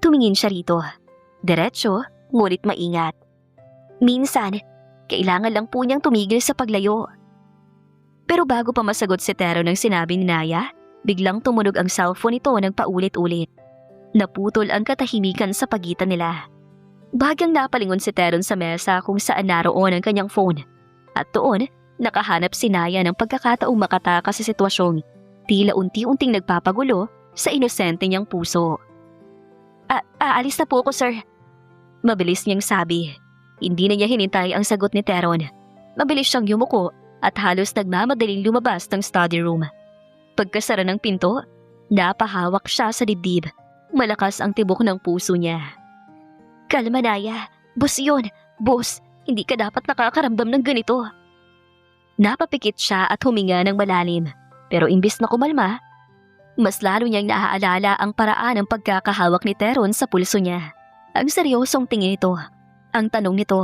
Tumingin siya rito. Diretso, ngunit maingat. Minsan, kailangan lang po niyang tumigil sa paglayo. Pero bago pa masagot si Teron ng sinabi ni Naya, biglang tumunog ang cellphone nito ng paulit-ulit. Naputol ang katahimikan sa pagitan nila. Bahagyang napalingon si Teron sa mesa kung saan naroon ang kanyang phone. At doon, nakahanap si Naya ng pagkakataong makatakas sa sitwasyong tila unti-unting nagpapagulo sa inosente niyang puso. Aalis na po ako, sir. Mabilis niyang sabi. Hindi na niya hinintay ang sagot ni Teron. Mabilis siyang yumuko at halos nagmamadaling lumabas ng study room. Pagkasara ng pinto, napahawak siya sa dibdib. Malakas ang tibok ng puso niya. Kalma, Naya. Boss yun. Boss, hindi ka dapat nakakaramdam ng ganito. Napapikit siya at huminga ng malalim. Pero imbis na kumalma, mas lalo niyang naaalala ang paraan ng pagkakahawak ni Teron sa pulso niya. Ang seryosong tingin nito. Ang tanong nito.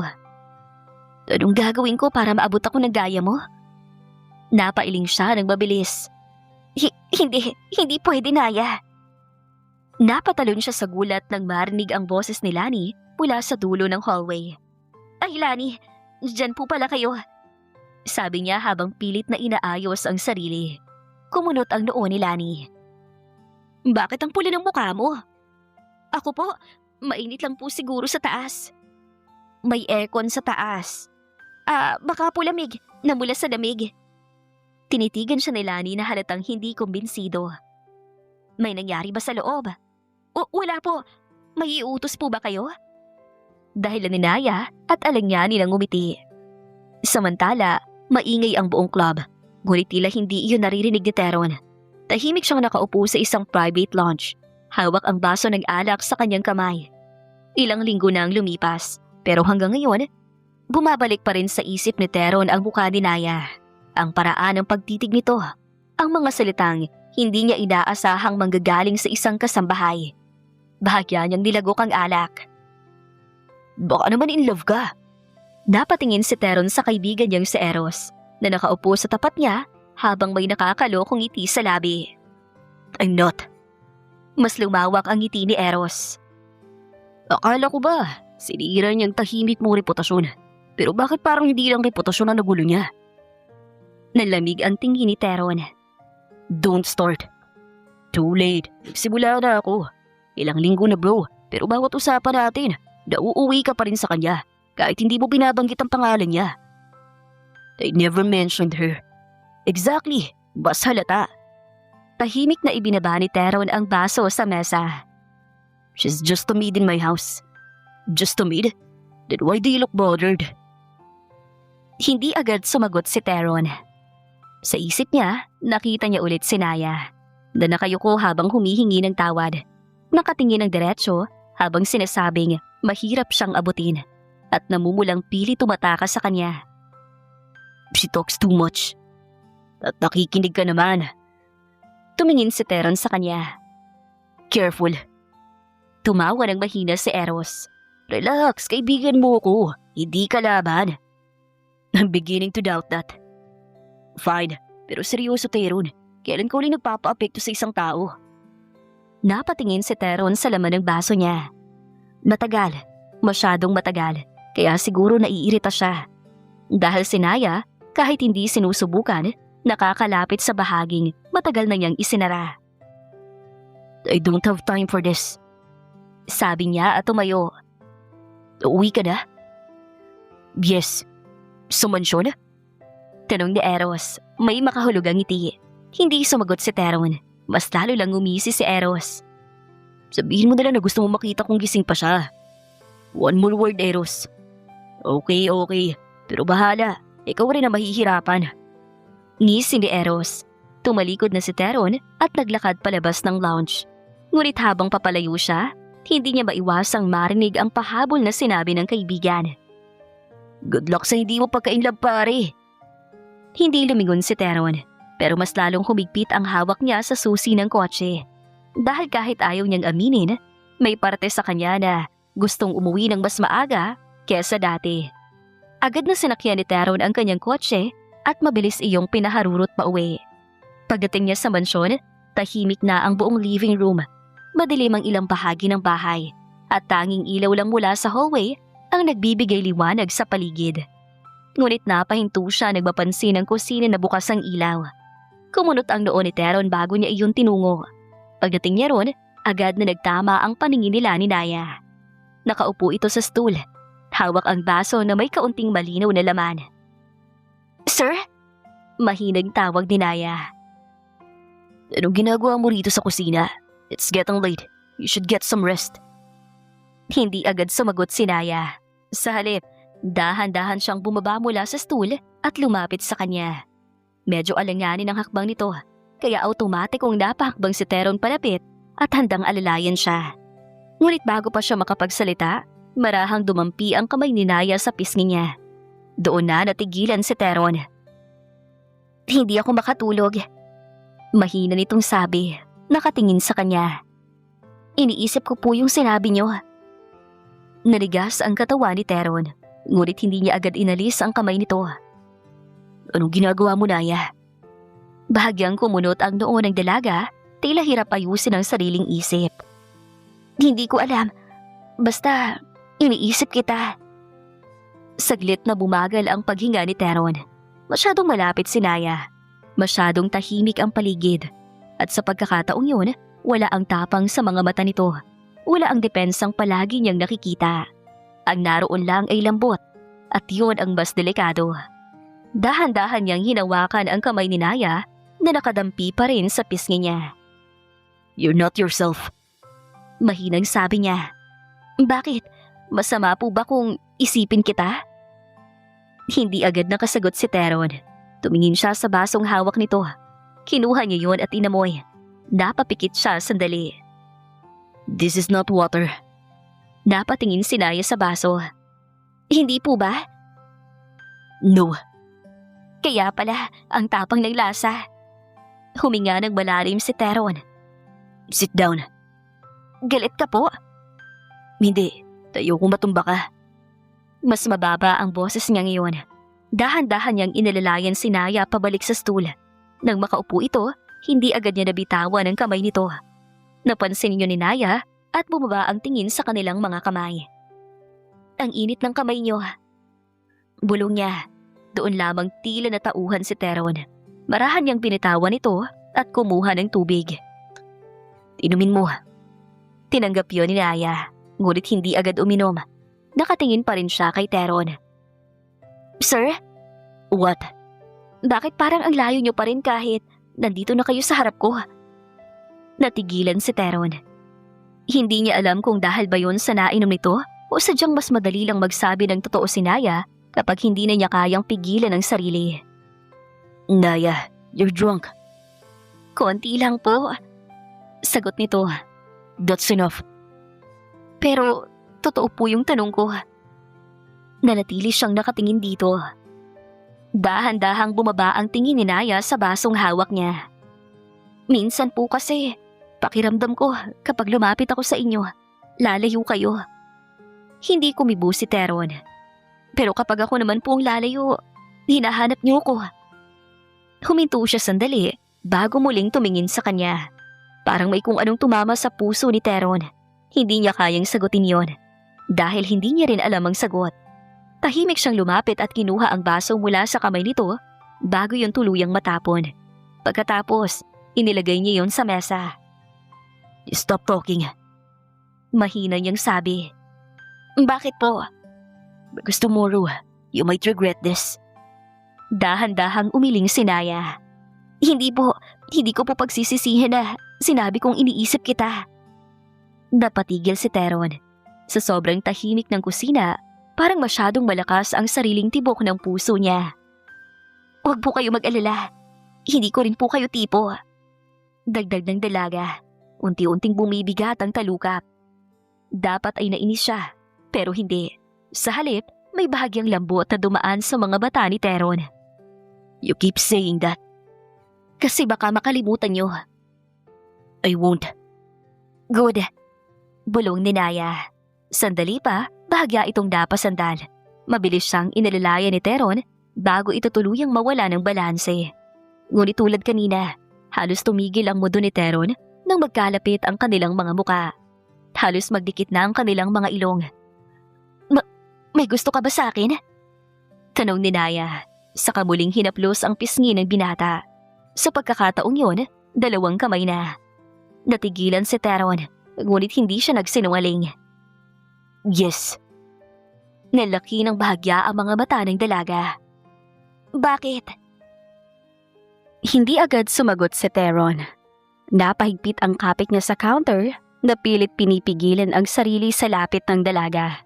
Anong gagawin ko para maabot ako ng gaya mo? Napailing siya ng mabilis. Hindi pwede, Naya. Napatalon siya sa gulat nang marinig ang boses ni Lani mula sa dulo ng hallway. Ay, Lani, dyan po pala kayo. Sabi niya habang pilit na inaayos ang sarili. Kumunot ang noo ni Lani. Bakit ang pula ng mukha mo? Ako po, mainit lang po siguro sa taas. May aircon sa taas. Baka po lamig, namula sa lamig. Tinitigan siya ni Lani na halatang hindi kumbinsido. May nangyari ba sa loob? Wala po. May iutos po ba kayo? Dahilan ni Naya at alangyani ng ngumiti. Samantala, maingay ang buong club. Ngunit tila hindi iyon naririnig ni Teron. Tahimik siyang nakaupo sa isang private lounge. Hawak ang baso ng alak sa kanyang kamay. Ilang linggo na ang lumipas, pero hanggang ngayon, bumabalik pa rin sa isip ni Teron ang mukha ni Naya. Ang paraan ng pagtitig nito, ang mga salitang hindi niya inaasahang manggagaling sa isang kasambahay. Bahagya niyang nilagok ang alak. Baka naman in love ka. Napatingin si Teron sa kaibigan niyang si Eros na nakaupo sa tapat niya habang may nakakalokong ngiti sa labi. I'm not. Mas lumawak ang ngiti ni Eros. Akala ko ba, sinira niyang tahimik mong reputasyon. Pero bakit parang hindi lang reputasyon ang nagulo niya? Nalamig ang tingin ni Teron. Don't start. Too late. Simula na ako. Ilang linggo na bro, pero bawat usapan natin, nauuwi ka pa rin sa kanya kahit hindi mo binabanggit ang pangalan niya. I never mentioned her. Exactly, bas halata. Tahimik na ibinaba ni Teron ang baso sa mesa. She's just a maid in my house. Just a maid? Then why do you look bothered? Hindi agad sumagot si Teron. Sa isip niya, nakita niya ulit si Naya na nakayuko habang humihingi ng tawad. Nakatingin ng diretso habang sinasabing mahirap siyang abutin at namumulang pili tumatakas sa kanya. She talks too much. At nakikinig ka naman. Tumingin si Teron sa kanya. Careful. Tumawa ng mahina si Eros. Relax, kaibigan mo ko. Hindi ka laban. I'm beginning to doubt that. Fine, pero seryoso Teron. Kailan ko ulit nagpapa-apekto sa isang tao? Napatingin si Teron sa laman ng baso niya. Matagal, masyadong matagal, kaya siguro naiirita siya. Dahil si Naya, kahit hindi sinusubukan, nakakalapit sa bahaging matagal na niyang isinara. I don't have time for this. Sabi niya at tumayo. Uwi ka na? Yes. Sa mansyon? Tanong ni Eros, may makahulugang ngiti. Hindi sumagot si Teron. Mas lalo lang umisi si Eros. Sabihin mo na lang na gusto mo makita kung gising pa siya. One more word, Eros. Okay. Pero bahala. Ikaw rin ang mahihirapan. Ngisi ni Eros. Tumalikod na si Teron at naglakad palabas ng lounge. Ngunit habang papalayo siya, hindi niya maiwasang marinig ang pahabol na sinabi ng kaibigan. Good luck sa hindi mo pagka-inlove, pare. Hindi lumingon si Teron. Pero mas lalong humigpit ang hawak niya sa susi ng kotse. Dahil kahit ayaw niyang aminin, may parte sa kanya na gustong umuwi ng mas maaga kesa dati. Agad na sinakyan ni Teron ang kanyang kotse at mabilis iyong pinaharurot pauwi. Pagdating niya sa mansyon, tahimik na ang buong living room. Madilim ang ilang bahagi ng bahay at tanging ilaw lang mula sa hallway ang nagbibigay liwanag sa paligid. Ngunit napahinto siya nagmapansin ng kusina na bukas ang ilaw. Kumunot ang noo ni Teron bago niya iyon tinungo. Pagdating niya ron, agad na nagtama ang paningin nila ni Naya. Nakaupo ito sa stool. Hawak ang baso na may kaunting malinaw na laman. Sir? Mahinang tawag ni Naya. Anong ginagawa mo rito sa kusina? It's getting late. You should get some rest. Hindi agad sumagot si Naya. Sa halip, dahan-dahan siyang bumaba mula sa stool at lumapit sa kanya. Medyo alanganin ang hakbang nito, kaya automatikong napahakbang si Teron palapit at handang alalayan siya. Ngunit bago pa siya makapagsalita, marahang dumampi ang kamay ni Naya sa pisngi niya. Doon na natigilan si Teron. Hindi ako makatulog. Mahina nitong sabi, nakatingin sa kanya. Iniisip ko po yung sinabi niyo. Naligas ang katawan ni Teron, ngunit hindi niya agad inalis ang kamay nito. Anong ginagawa mo, Naya? Bahagyang kumunot ang noo ng dalaga, tila hirap ayusin ang sariling isip. Hindi ko alam. Basta, iniisip kita. Saglit na bumagal ang paghinga ni Teron. Masyadong malapit si Naya. Masyadong tahimik ang paligid. At sa pagkakataong yun, wala ang tapang sa mga mata nito. Wala ang depensang palagi niyang nakikita. Ang naroon lang ay lambot. At yun ang mas delikado. Dahan-dahan niyang hinawakan ang kamay ni Naya na nakadampi pa rin sa pisngi niya. You're not yourself. Mahinang sabi niya. Bakit? Masama po ba kung isipin kita? Hindi agad nakasagot si Teron. Tumingin siya sa basong hawak nito. Kinuha niya yun at inamoy. Napapikit siya sandali. This is not water. Napatingin si Naya sa baso. Hindi po ba? No. Kaya pala, ang tapang ng lasa. Huminga ng malalim si Teron. Sit down. Galit ka po? Hindi, tayo kung matumba ka. Mas mababa ang boses niya ngayon. Dahan-dahan niyang inalalayan si Naya pabalik sa stool. Nang makaupo ito, hindi agad niya nabitawan ang kamay nito. Napansin niyo ni Naya at bumaba ang tingin sa kanilang mga kamay. Ang init ng kamay niyo. Bulong niya. Doon lamang tila natauhan si Teron. Marahan niyang binitawan ito at kumuha ng tubig. Inumin mo. Tinanggap yun ni Naya, ngunit hindi agad uminom. Nakatingin pa rin siya kay Teron. Sir? What? Bakit parang ang layo niyo pa rin kahit nandito na kayo sa harap ko? Natigilan si Teron. Hindi niya alam kung dahil ba yun sa nainom nito o sadyang mas madali lang magsabi ng totoo si Naya kapag hindi na niya kayang pigilan ang sarili. Naya, you're drunk. Konti lang po. Sagot nito. That's enough. Pero, totoo po yung tanong ko. Nanatili siyang nakatingin dito. Dahan-dahang bumaba ang tingin ni Naya sa basong hawak niya. Minsan po kasi, pakiramdam ko kapag lumapit ako sa inyo, lalayo kayo. Hindi kumibo si Teron. Pero kapag ako naman po ang lalayo, Hinahanap niyo ko. Huminto siya sandali bago muling tumingin sa kanya. Parang may kung anong tumama sa puso ni Teron. Hindi niya kayang sagutin yon dahil hindi niya rin alam ang sagot. Tahimik siyang lumapit at kinuha ang baso mula sa kamay nito bago yon tuluyang matapon. Pagkatapos, inilagay niya yon sa mesa. "Stop talking." Mahina niyang sabi. "Bakit po?" "Because tomorrow, you might regret this." Dahan-dahang umiling si Naya. Hindi ko po pagsisisihin na sinabi kong iniisip kita." Napatigil si Teron. Sa sobrang tahimik ng kusina, parang masyadong malakas ang sariling tibok ng puso niya. "Huwag po kayo mag-alala. Hindi ko rin po kayo tipo." Dagdag ng dalaga. Unti-unting bumibigat ang talukap. Dapat ay nainis siya, pero hindi. Sa halip, may bahagyang lambot na dumaan sa mga bata ni Teron. "You keep saying that." "Kasi baka makalimutan niyo." "I won't." "Good." Bulong ni Naya. Sandali pa, bahagya itong napasandal. Mabilis siyang inalalaya ni Teron bago ito tuluyang mawala ng balanse. Ngunit tulad kanina, halos tumigil ang mudo ni Teron nang magkalapit ang kanilang mga muka. Halos magdikit na ang kanilang mga ilong. May gusto ka ba sa akin?" Tanong ni Naya. Saka muling hinaplos ang pisngi ng binata. Sa pagkakataong yun, dalawang kamay na. Natigilan si Teron, ngunit hindi siya nagsinungaling. "Yes." Nalaki ng bahagya ang mga mata ng dalaga. "Bakit?" Hindi agad sumagot si Teron. Napahigpit ang kapit niya sa counter na pilit pinipigilan ang sarili sa lapit ng dalaga.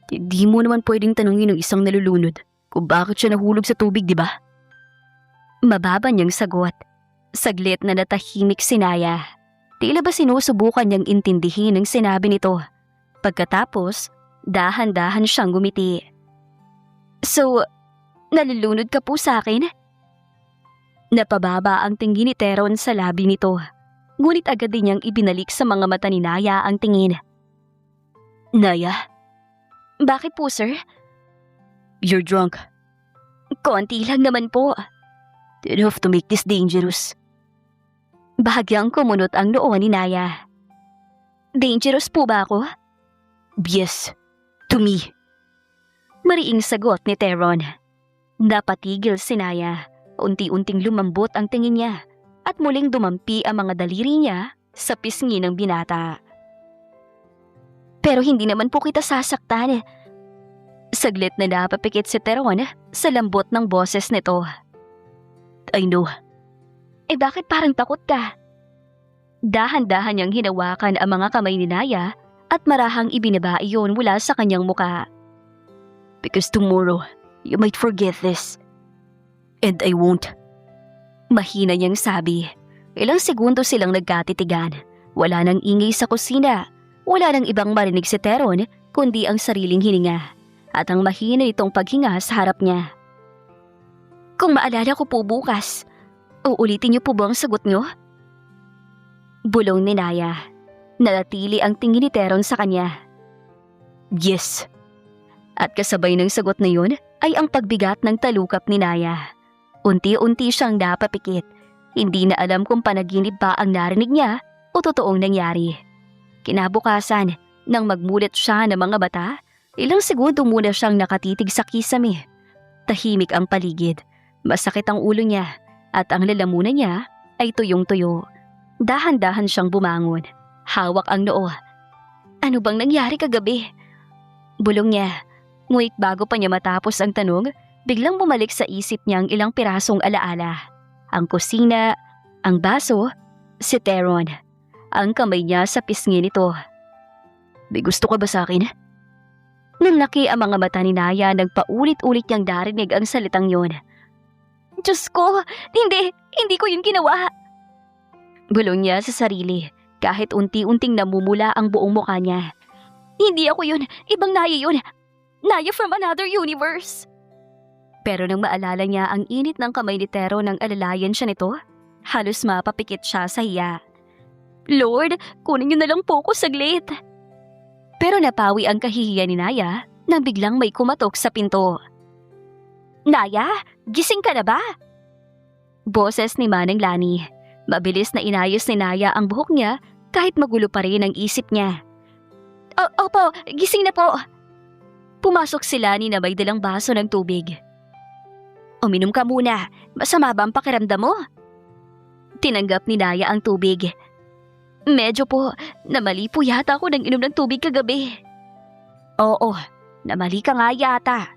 "Di mo naman pwedeng tanungin ng isang nalulunod kung bakit siya nahulog sa tubig, di ba?" Mababa niyang sagot. Saglit na natahimik si Naya. Tila ba sinusubukan niyang intindihin ang sinabi nito. Pagkatapos, dahan-dahan siyang gumiti. "So, nalulunod ka po sa akin?" Napababa ang tingin ni Teron sa labi nito. Ngunit agad din niyang ibinalik sa mga mata ni Naya ang tingin. "Naya?" "Bakit po, sir?" "You're drunk." "Konti lang naman po." "You have to make this dangerous." Bahagyang kumunot ang noo ni Naya. "Dangerous po ba ako?" "Yes, to me." Mariing sagot ni Teron. Napatigil si Naya. Unti-unting lumambot ang tingin niya at muling dumampi ang mga daliri niya sa pisngi ng binata. "Pero hindi naman po kita sasaktan." Saglit na napapikit si Teron sa lambot ng boses nito. "I know." Bakit parang takot ka?" Dahan-dahan niyang hinawakan ang mga kamay ni Naya at marahang ibinaba iyon mula sa kanyang muka. "Because tomorrow, you might forget this. And I won't." Mahina niyang sabi. Ilang segundo silang nagkatitigan. Wala nang ingay sa kusina. Wala nang ibang marinig si Teron kundi ang sariling hininga at ang mahina itong paghinga sa harap niya. "Kung maalala ko po bukas, uulitin niyo po ba ang sagot niyo?" Bulong ni Naya. Nanatili ang tingin ni Teron sa kanya. "Yes." At kasabay ng sagot na yun ay ang pagbigat ng talukap ni Naya. Unti-unti siyang napapikit. Hindi na alam kung panaginip ba ang narinig niya o totoong nangyari. Kinabukasan, nang magmulat siya ng mga bata, ilang segundo muna siyang nakatitig sa kisame. Tahimik ang paligid. Masakit ang ulo niya at ang lalamunan niya ay tuyong-tuyo. Dahan-dahan siyang bumangon. Hawak ang noo. "Ano bang nangyari kagabi?" Bulong niya. Ngunit bago pa niya matapos ang tanong, biglang bumalik sa isip niya ang ilang pirasong alaala. Ang kusina, ang baso, si Teron. Ang kamay niya sa pisngi nito. "May gusto ka ba sa akin?" Nanlaki ang mga mata ni Naya nang paulit-ulit niyang darinig ang salitang yon. "Diyos ko, hindi ko yun ginawa." Bulong niya sa sarili kahit unti-unting namumula ang buong mukha niya. "Hindi ako yun, ibang Naya yun. Naya from another universe." Pero nang maalala niya ang init ng kamay ni Tero nang alalayan siya nito, halos mapapikit siya sa hiya. "Lord, kunin niyo na lang po ko saglit." Pero napawi ang kahihiyan ni Naya nang biglang may kumatok sa pinto. Naya, gising ka na ba? Boses ni Manang Lani. Mabilis na inayos ni Naya ang buhok niya kahit magulo pa rin ang isip niya. Opo, gising na po. Pumasok sila ni na may dalang baso ng tubig. Uminom ka muna, masama ba ang pakiramdam mo? Tinanggap ni Naya ang tubig. Medyo po, namali po yata ako nang inom ng tubig kagabi. Oo, namali ka nga yata.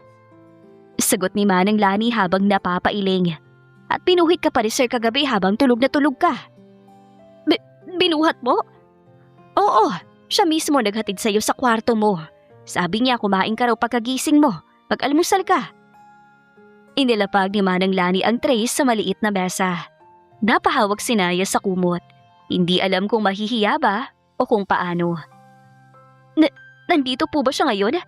Sagot ni Manang Lani habang napapailing. At pinuhit ka pa rin sir kagabi habang tulog na tulog ka. Binuhat mo? Oo, siya mismo naghatid sa'yo sa kwarto mo. Sabi niya kumain ka raw pagkagising mo. Pag-almusal ka. Inilapag ni Manang Lani ang tray sa maliit na mesa. Napahawak si Naya sa kumot. Hindi alam kung mahihiya ba o kung paano. Nandito po ba siya ngayon?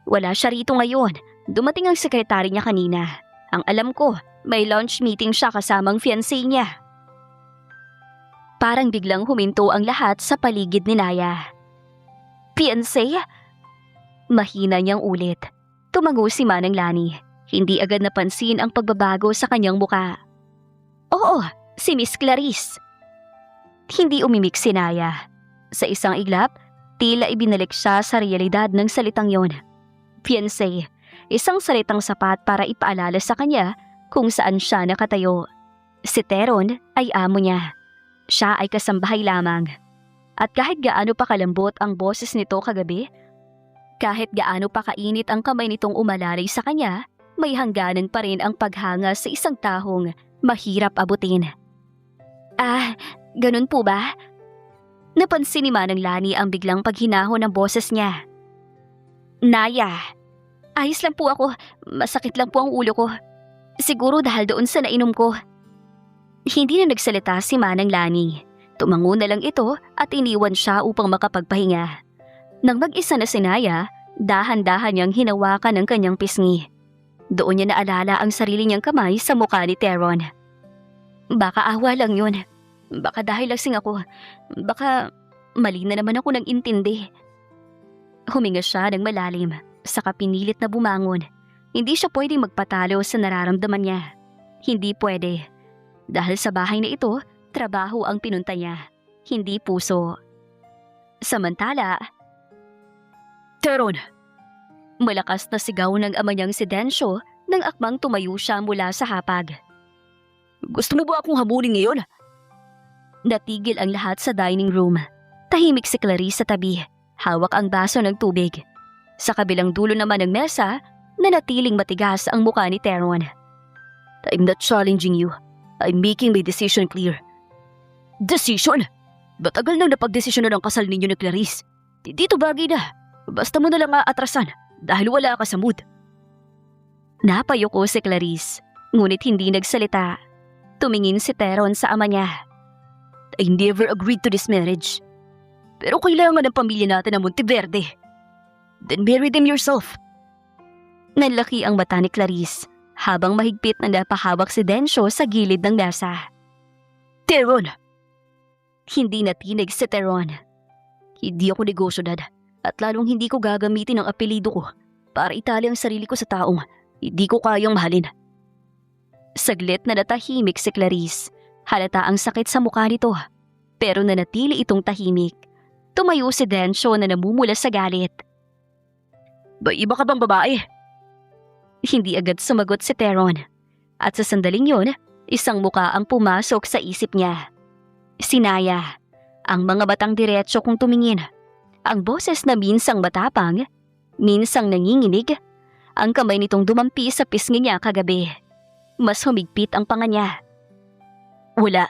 Wala siya rito ngayon. Dumating ang sekretary niya kanina. Ang alam ko, may lunch meeting siya kasamang fiancé niya. Parang biglang huminto ang lahat sa paligid ni Naya. Fiancé? Mahina niyang ulit. Tumango si Manang Lani. Hindi agad napansin ang pagbabago sa kanyang muka. Oo, si Miss Clarice. Hindi umimik si Naya. Sa isang iglap, tila ibinalik siya sa realidad ng salitang yon. Fiancé, isang salitang sapat para ipaalala sa kanya kung saan siya nakatayo. Si Teron ay amo niya. Siya ay kasambahay lamang. At kahit gaano pa kalambot ang boses nito kagabi, kahit gaano pa kainit ang kamay nitong umalalay sa kanya, may hangganan pa rin ang paghanga sa isang tahong mahirap abutin. Ganun po ba? Napansin ni Manang Lani ang biglang paghinahon ng boses niya. Naya, ayos lang po ako. Masakit lang po ang ulo ko. Siguro dahil doon sa nainom ko. Hindi na nagsalita si Manang Lani. Tumango na lang ito at iniwan siya upang makapagpahinga. Nang mag-isa na si Naya, dahan-dahan niyang hinawakan ang kanyang pisngi. Doon niya naalala ang sarili niyang kamay sa mukha ni Teron. Baka awa lang yun. Baka dahil lasing ako. Baka mali na naman ako nang intindi. Huminga siya ng malalim, saka pinilit na bumangon. Hindi siya pwedeng magpatalo sa nararamdaman niya. Hindi pwede. Dahil sa bahay na ito, trabaho ang pinunta niya, hindi puso. Samantala, Teron! Malakas na sigaw ng ama niyang si Densyo nang akmang tumayo siya mula sa hapag. Gusto mo ba akong habulin ngayon? Natigil ang lahat sa dining room. Tahimik si Clarice sa tabi, hawak ang baso ng tubig. Sa kabilang dulo naman ng mesa, nanatiling matigas ang mukha ni Teron. I'm not challenging you. I'm making my decision clear. Decision? Batagal nang napagdesisyon na ng kasal ninyo ni Clarice. Dito bagay na. Basta mo na lang aatrasan dahil wala ka sa mood. Napayuko si Clarice, ngunit hindi nagsalita. Tumingin si Teron sa ama niya. I never agreed to this marriage. Pero kailangan ng pamilya natin ng Monteverde. Then marry them yourself. Nanlaki ang mata ni Clarice habang mahigpit na napahawak si Densyo sa gilid ng mesa. Teron! Hindi natinig si Teron. Hindi ako negosyo, Dad, at lalong hindi ko gagamitin ang apelido ko para itali ang sarili ko sa taong hindi ko kayang mahalin. Saglit na natahimik si Clarice. Halata ang sakit sa mukha nito, pero nanatili itong tahimik. Tumayo si Densyo na namumula sa galit. Ba iba ka bang babae? Hindi agad sumagot si Teron. At sa sandaling yon, isang muka ang pumasok sa isip niya. Si Naya, ang mga batang diretsyo kung tumingin. Ang boses na minsang matapang, minsang nanginginig. Ang kamay nitong dumampi sa pisngi niya kagabi. Mas humigpit ang panga niya. Wala.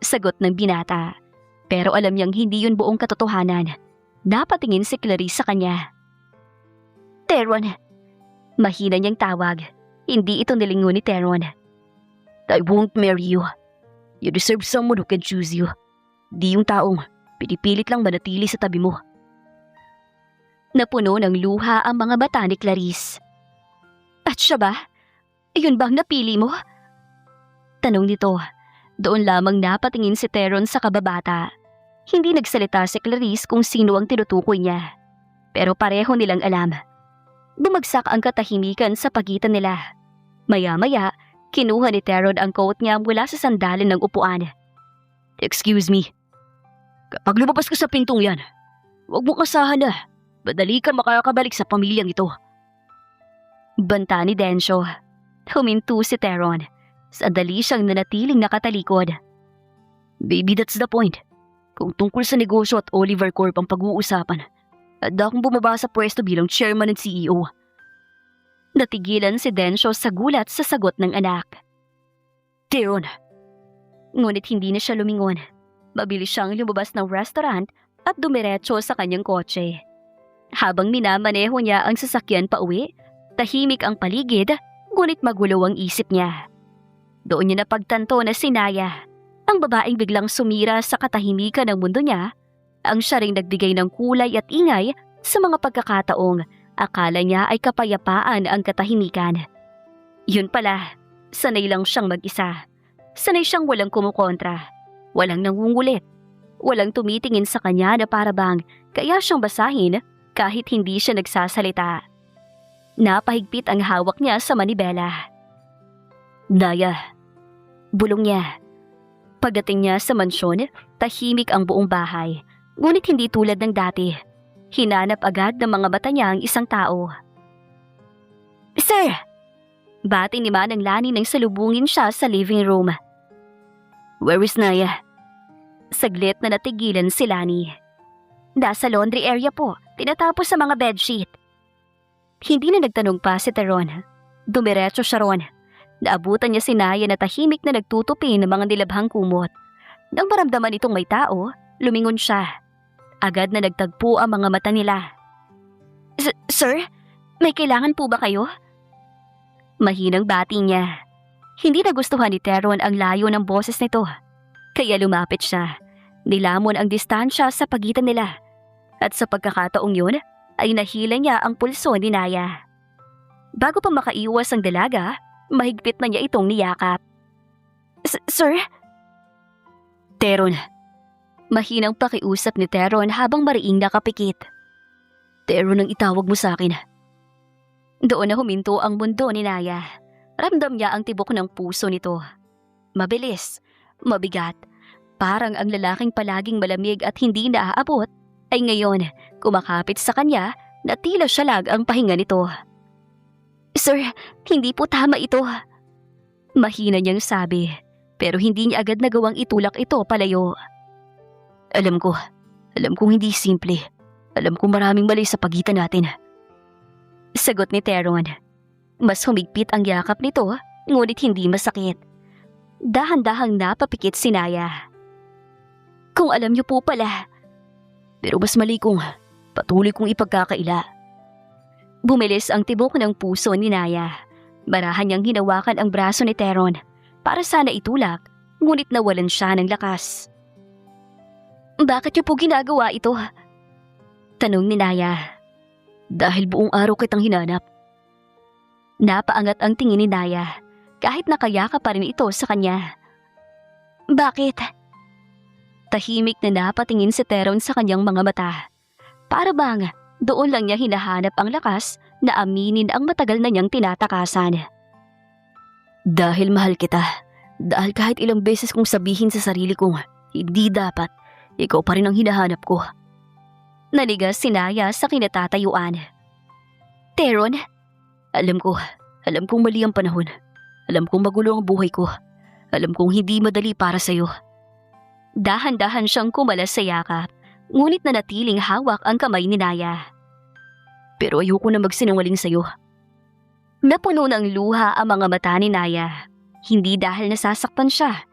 Sagot ng binata. Pero alam niyang hindi yun buong katotohanan. Napatingin si Clarice sa kanya. Teron. Mahina niyang tawag. Hindi ito nilingon ni Teron. I won't marry you. You deserve someone who can choose you. Di yung taong pinipilit lang manatili sa tabi mo. Napuno ng luha ang mga mata ni Clarice. At siya ba? Ayun bang napili mo? Tanong nito. Doon lamang napatingin si Teron sa kababata. Hindi nagsalita si Clarice kung sino ang tinutukoy niya. Pero pareho nilang alam. Bumagsak ang katahimikan sa pagitan nila. Maya-maya, kinuha ni Teron ang coat niya mula sa sandalan ng upuan. "Excuse me. Kapag lumabas ka sa pintong yan, huwag mong asahan na madali kang makakabalik sa pamilyang ito." Banta ni Densyo. Huminto si Teron. Sandali siyang nanatiling nakatalikod. "Baby, that's the point. Kung tungkol sa negosyo at Oliver Corp ang pag-uusapan, handa akong bumaba sa pwesto bilang chairman at CEO. Natigilan si Densyo sa gulat sa sagot ng anak. "Teron." Ngunit hindi na siya lumingon. Mabilis siyang lumabas ng restaurant at dumiretso sa kanyang kotse. Habang minamaneho niya ang sasakyan pa uwi, tahimik ang paligid, ngunit magulo ang isip niya. Doon niya napagtanto na si Naya, ang babaeng biglang sumira sa katahimikan ng mundo niya, ang siya ring nagbigay ng kulay at ingay sa mga pagkakataong akala niya ay kapayapaan ang katahimikan. Yun pala, sanay lang siyang mag-isa. Sanay siyang walang kumukontra, walang nangungulit, walang tumitingin sa kanya na parabang kaya siyang basahin kahit hindi siya nagsasalita. Napahigpit ang hawak niya sa manibela. "Naya." Bulong niya. Pagdating niya sa mansyon, tahimik ang buong bahay, ngunit hindi tulad ng dati. Hinanap agad ng mga mata niya ang isang tao. "Sir!" Bati ni Manang Lani nang salubungin siya sa living room. "Where is Naya?" Saglit na natigilan si Lani. "Nasa laundry area po, tinatapos sa mga bedsheet." Hindi na nagtanong pa si Teron. Dumiretso siya ron. Naabutan niya si Naya na tahimik na nagtutupi ng mga nilabhang kumot. Nang maramdaman itong may tao, lumingon siya. Agad na nagtagpo ang mga mata nila. Sir, may kailangan po ba kayo?" Mahinang bati niya. Hindi nagustuhan ni Teron ang layo ng boses nito. Kaya lumapit siya. Nilamon ang distansya sa pagitan nila. At sa pagkakataong yun, ay nahila niya ang pulso ni Naya. Bago pa makaiwas ang dalaga, mahigpit na niya itong niyakap. Sir? "Teron." Mahinang pakiusap ni Teron habang mariing nakapikit. "Teron ang itawag mo sa akin." Doon na huminto ang mundo ni Naya. Ramdam niya ang tibok ng puso nito. Mabilis, mabigat, parang ang lalaking palaging malamig at hindi naaabot, ay ngayon kumakapit sa kanya na tila siyalag ang pahinga nito. "Sir, hindi po tama ito." Mahina niyang sabi, pero hindi niya agad nagawang itulak ito palayo. Alam kong hindi simple. Alam kong maraming mali sa pagitan natin." Sagot ni Teron. Mas humigpit ang yakap nito, ngunit hindi masakit. Dahan-dahang napapikit si Naya. "Kung alam niyo po pala." "Pero mas mali kung patuloy kong ipagkakaila." Bumilis ang tibok ng puso ni Naya. Marahan niyang hinawakan ang braso ni Teron para sana itulak, ngunit nawalan siya ng lakas. "Bakit niyo po ginagawa ito?" Tanong ni Naya. "Dahil buong araw kitang hinanap." Napaangat ang tingin ni Naya, kahit nakayaka pa rin ito sa kanya. "Bakit?" Tahimik na napatingin si Teron sa kanyang mga mata. Para bang doon lang niya hinahanap ang lakas na aminin ang matagal na niyang tinatakasan. "Dahil mahal kita. Dahil kahit ilang beses kong sabihin sa sarili kong hindi dapat, ikaw pa rin ang hinahanap ko." Nanigas si Naya sa kinatatayuan. "Teron?" Alam kong mali ang panahon. Alam kong magulo ang buhay ko. Alam kong hindi madali para sa'yo." Dahan-dahan siyang kumalas sa yakap, ngunit nanatiling hawak ang kamay ni Naya. "Pero ayoko na magsinungaling sa'yo." Napuno ng luha ang mga mata ni Naya. Hindi dahil nasasaktan siya,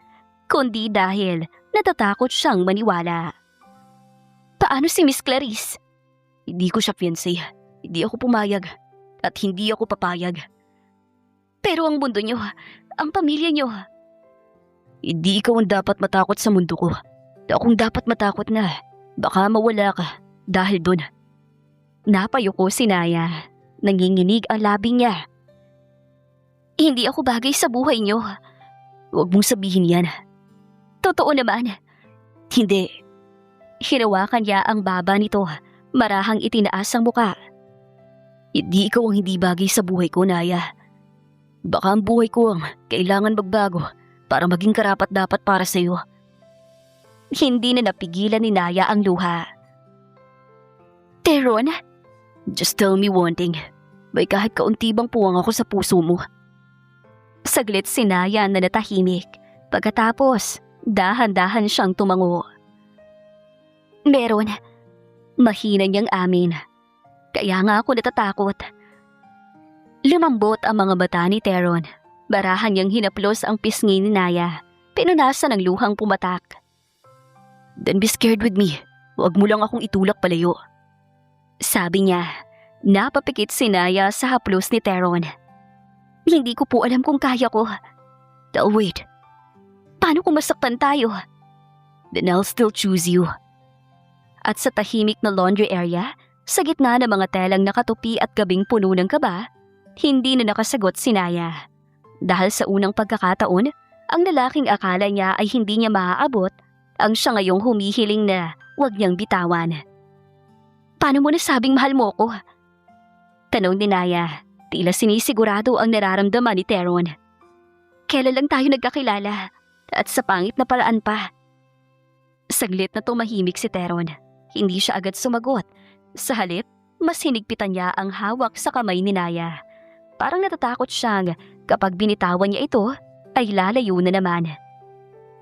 kundi dahil natatakot siyang maniwala. "Paano si Miss Clarice?" "Hindi ko siya fiancé. Hindi ako pumayag. At hindi ako papayag." "Pero ang mundo niyo, ang pamilya niyo." "Hindi ikaw ang dapat matakot sa mundo ko. Akong dapat matakot na baka mawala ka dahil doon." Napayuko si Naya. Nanginginig ang labi niya. "Hindi ako bagay sa buhay niyo." "Huwag mong sabihin yan." "Totoo naman." "Hindi." Hinawakan niya ang baba nito, marahang itinaas ang muka. Hindi ikaw ang hindi bagay sa buhay ko, Naya. Baka ang buhay ko ang kailangan magbago para maging karapat-dapat para sa'yo. Hindi na napigilan ni Naya ang luha. Teron, just tell me one thing. May kahit kaunti bang puwang ako sa puso mo? Saglit si Naya na natahimik. Pagkatapos, dahan-dahan siyang tumango. Meron. Mahina niyang amin. Kaya nga ako natatakot. Lumambot ang mga mata ni Teron. Barahan niyang hinaplos ang pisngi ni Naya. Pinunasan ng luhang pumatak. Don't be scared with me. Huwag mo lang akong itulak palayo. Sabi niya. Napapikit si Naya sa haplos ni Teron. Hindi ko po alam kung kaya ko. Oh, wait. Paano kung masaktan tayo? Then I'll still choose you. At sa tahimik na laundry area, sa gitna ng mga telang nakatupi at gabing puno ng kaba, hindi na nakasagot si Naya. Dahil sa unang pagkakataon, ang lalaking akala niya ay hindi niya maaabot, ang siya ngayong humihiling na huwag niyang bitawan. Paano mo nasabing mahal mo ko? Tanong ni Naya, tila sinisigurado ang nararamdaman ni Teron. Kailan lang tayo nagkakilala at sa pangit na paraan pa. Saglit na tumahimik si Teron. Hindi siya agad sumagot. Sa halip, mas hinigpitan niya ang hawak sa kamay ni Naya. Parang natatakot siyang kapag binitawan niya ito, ay lalayo na naman.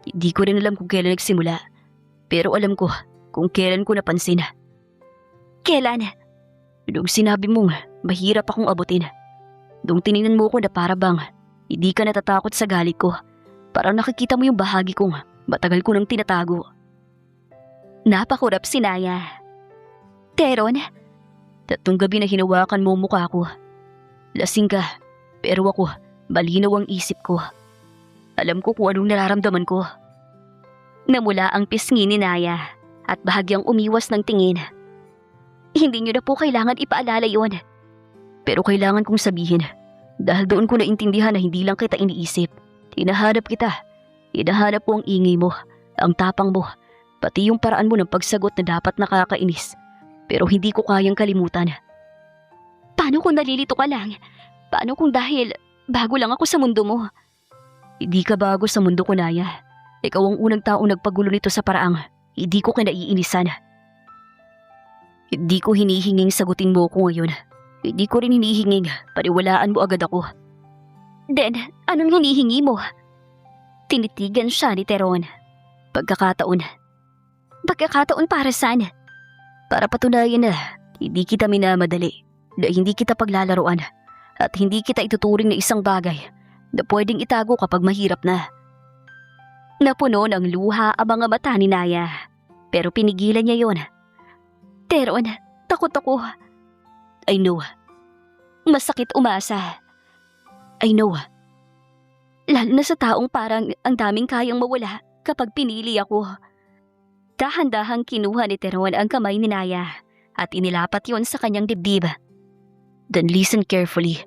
Hindi ko rin alam kung kailan nagsimula. Pero alam ko kung kailan ko napansin. Kailan? Nung sinabi mong mahirap akong abutin. Nung tiningnan mo ko na para bang hindi ka natatakot sa galit ko. Parang nakikita mo yung bahagi kong matagal ko nang tinatago. Napakurap si Naya. Teron, 3 gabi na hinawakan mo mukha ko. Lasing ka, pero ako, malinaw ang isip ko. Alam ko kung anong nararamdaman ko. Namula ang pisngi ni Naya at bahagyang umiwas ng tingin. Hindi niyo na po kailangan ipaalala yon. Pero kailangan kong sabihin dahil doon ko naintindihan na hindi lang kita iniisip. Hinahanap kita. Hinahanap po ang ingay mo, ang tapang mo, pati yung paraan mo ng pagsagot na dapat nakakainis. Pero hindi ko kayang kalimutan. Paano kung nalilito ka lang? Paano kung dahil bago lang ako sa mundo mo? Hindi ka bago sa mundo ko, Naya. Ikaw ang unang taong nagpagulo nito sa paraang hindi ko kinaiinisan. Hindi ko hinihinging sagutin mo ko ngayon. Hindi ko rin hinihinging paniwalaan mo agad ako. Then, anong hinihingi mo? Tinitigan siya ni Teron. Pagkakataon. Pagkakataon para saan? Para patunayan na hindi kita minamadali, na hindi kita paglalaroan, at hindi kita ituturing na isang bagay na pwedeng itago kapag mahirap na. Napuno ng luha ang mga mata ni Naya, pero pinigilan niya yon. Teron, takot ako. I know. Masakit umasa. I know. Lalo na sa taong parang ang daming kayang mawala kapag pinili ako. Dahan-dahang kinuha ni Teron ang kamay ni Naya at inilapat yon sa kanyang dibdib. Then listen carefully.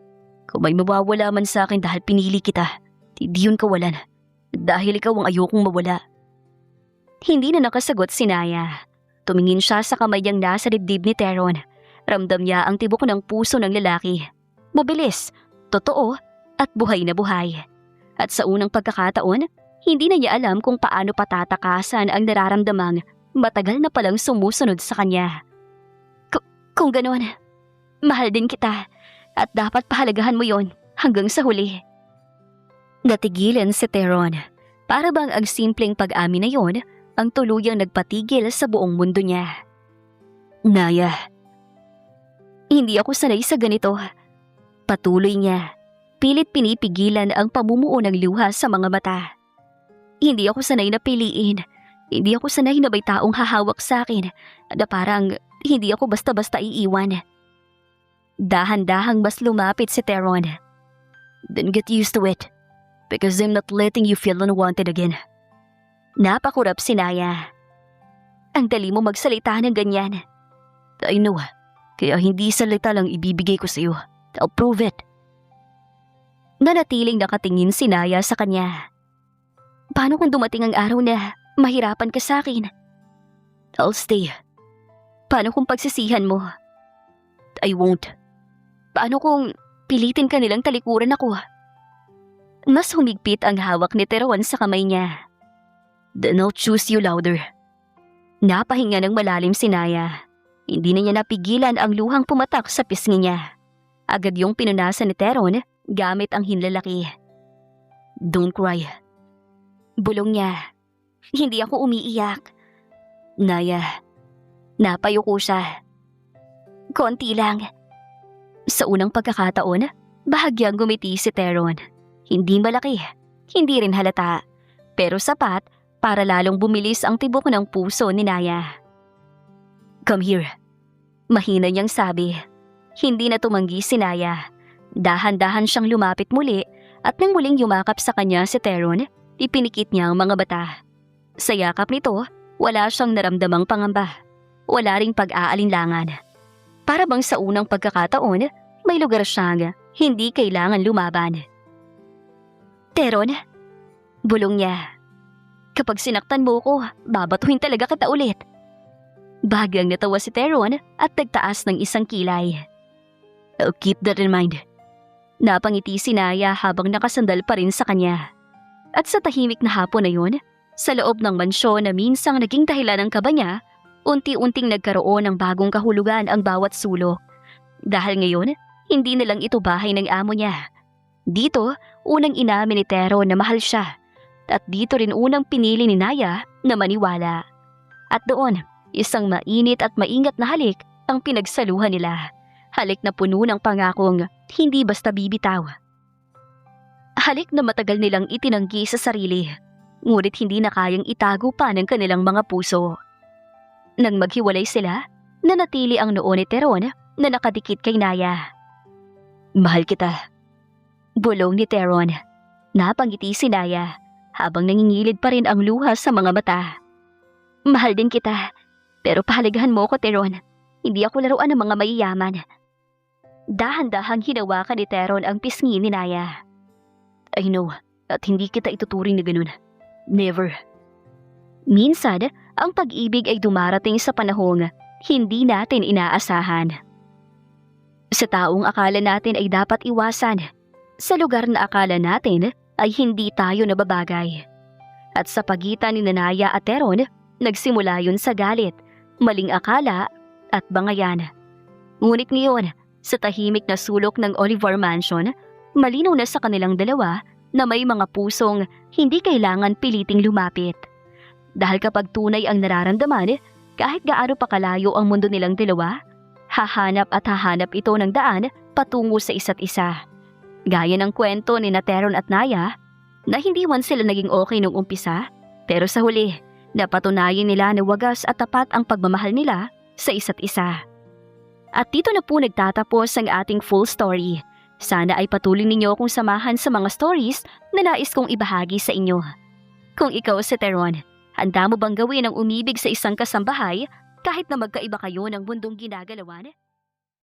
Kung may mawawala man sa akin dahil pinili kita, hindi yun kawalan. Dahil ikaw ang ayokong mawala. Hindi na nakasagot si Naya. Tumingin siya sa kamay niyang nasa dibdib ni Teron. Ramdam niya ang tibok ng puso ng lalaki. Mabilis, totoo, at buhay na buhay. At sa unang pagkakataon, hindi na niya alam kung paano patatakasan ang nararamdamang matagal na palang sumusunod sa kanya. Kung gano'n, mahal din kita at dapat pahalagahan mo yon hanggang sa huli. Natigilan si Teron. Para bang ang simpleng pag-amin na yon ang tuluyang nagpatigil sa buong mundo niya. Naya. Hindi ako sanay sa ganito. Patuloy niya. Pilit pinipigilan ang pamumuo ng luha sa mga mata. Hindi ako sanay na piliin. Hindi ako sanay na may taong hahawak sa akin na parang hindi ako basta-basta iiwan. Dahan-dahang mas lumapit si Teron. Then get used to it. Because I'm not letting you feel unwanted again. Napakurap si Naya. Ang dali mo magsalita ng ganyan. I know. Kaya hindi salita lang ibibigay ko sa iyo. I'll prove it. Nanatiling nakatingin si Naya sa kanya. Paano kung dumating ang araw na mahirapan ka sa akin? I'll stay. Paano kung pagsisihan mo? I won't. Paano kung pilitin ka nilang talikuran ako? Mas humigpit ang hawak ni Teron sa kamay niya. Then I'll choose you louder. Napahinga ng malalim si Naya. Hindi na niya napigilan ang luhang pumatak sa pisngi niya. Agad yung pinunasan ni Teron gamit ang hinlalaki. Don't cry. Bulong niya. Hindi ako umiiyak. Naya, napayuko siya. Konti lang. Sa unang pagkakataon, bahagyang gumiti si Teron. Hindi malaki, hindi rin halata, pero sapat para lalong bumilis ang tibok ng puso ni Naya. Come here. Mahina niyang sabi. Hindi na tumanggi si Naya. Dahan-dahan siyang lumapit muli at nang muling yumakap sa kanya si Teron, ipinikit niya ang mga bata. Sa yakap nito, wala siyang naramdamang pangamba. Wala ring pag-aalinlangan. Para bang sa unang pagkakataon, may lugar siyang hindi kailangan lumaban. Teron, bulong niya. Kapag sinaktan mo ko, babatuhin talaga kita ulit. Bahagyang natawa si Teron at nagtaas ng isang kilay. I'll keep that in mind. Napangiti si Naya habang nakasandal pa rin sa kanya. At sa tahimik na hapon na yun, sa loob ng mansyon na minsang naging dahilan ng kaba niya, unti-unting nagkaroon ng bagong kahulugan ang bawat sulok. Dahil ngayon, hindi na lang ito bahay ng amo niya. Dito, unang inamin ni Teron na mahal siya. At dito rin unang pinili ni Naya na maniwala. At doon, isang mainit at maingat na halik ang pinagsaluhan nila. Halik na puno ng pangakong hindi basta bibitaw. Halik na matagal nilang itinanggi sa sarili, ngunit hindi na kayang itago pa ng kanilang mga puso. Nang maghiwalay sila, nanatili ang noo ni Teron na nakadikit kay Naya. Mahal kita. Bulong ni Teron. Napangiti si Naya habang nangingilid pa rin ang luha sa mga mata. Mahal din kita, pero pahalagahan mo ko, Teron. Hindi ako laruan ng mga mayayaman. Dahan-dahang hinawakan ni Teron ang pisngi ni Naya. I know, at hindi kita ituturing na ganun. Never. Minsan, ang pag-ibig ay dumarating sa panahong hindi natin inaasahan. Sa taong akala natin ay dapat iwasan, sa lugar na akala natin ay hindi tayo nababagay. At sa pagitan ni Naya at Teron, nagsimula yun sa galit, maling akala at bangayan. Ngunit ngayon, sa tahimik na sulok ng Oliver Mansion, malinaw na sa kanilang dalawa na may mga pusong hindi kailangan piliting lumapit. Dahil kapag tunay ang nararamdaman, kahit gaano pa kalayo ang mundo nilang dalawa, hahanap at hahanap ito ng daan patungo sa isa't isa. Gaya ng kwento ni Teron at Naya na hindi man sila naging okay nung umpisa, pero sa huli, napatunayan nila na wagas at tapat ang pagmamahal nila sa isa't isa. At dito na po nagtatapos ang ating full story. Sana ay patuloy ninyo akong samahan sa mga stories na nais kong ibahagi sa inyo. Kung ikaw si Teron, handa mo bang gawin ang umibig sa isang kasambahay kahit na magkaiba kayo ng mundong ginagalawan?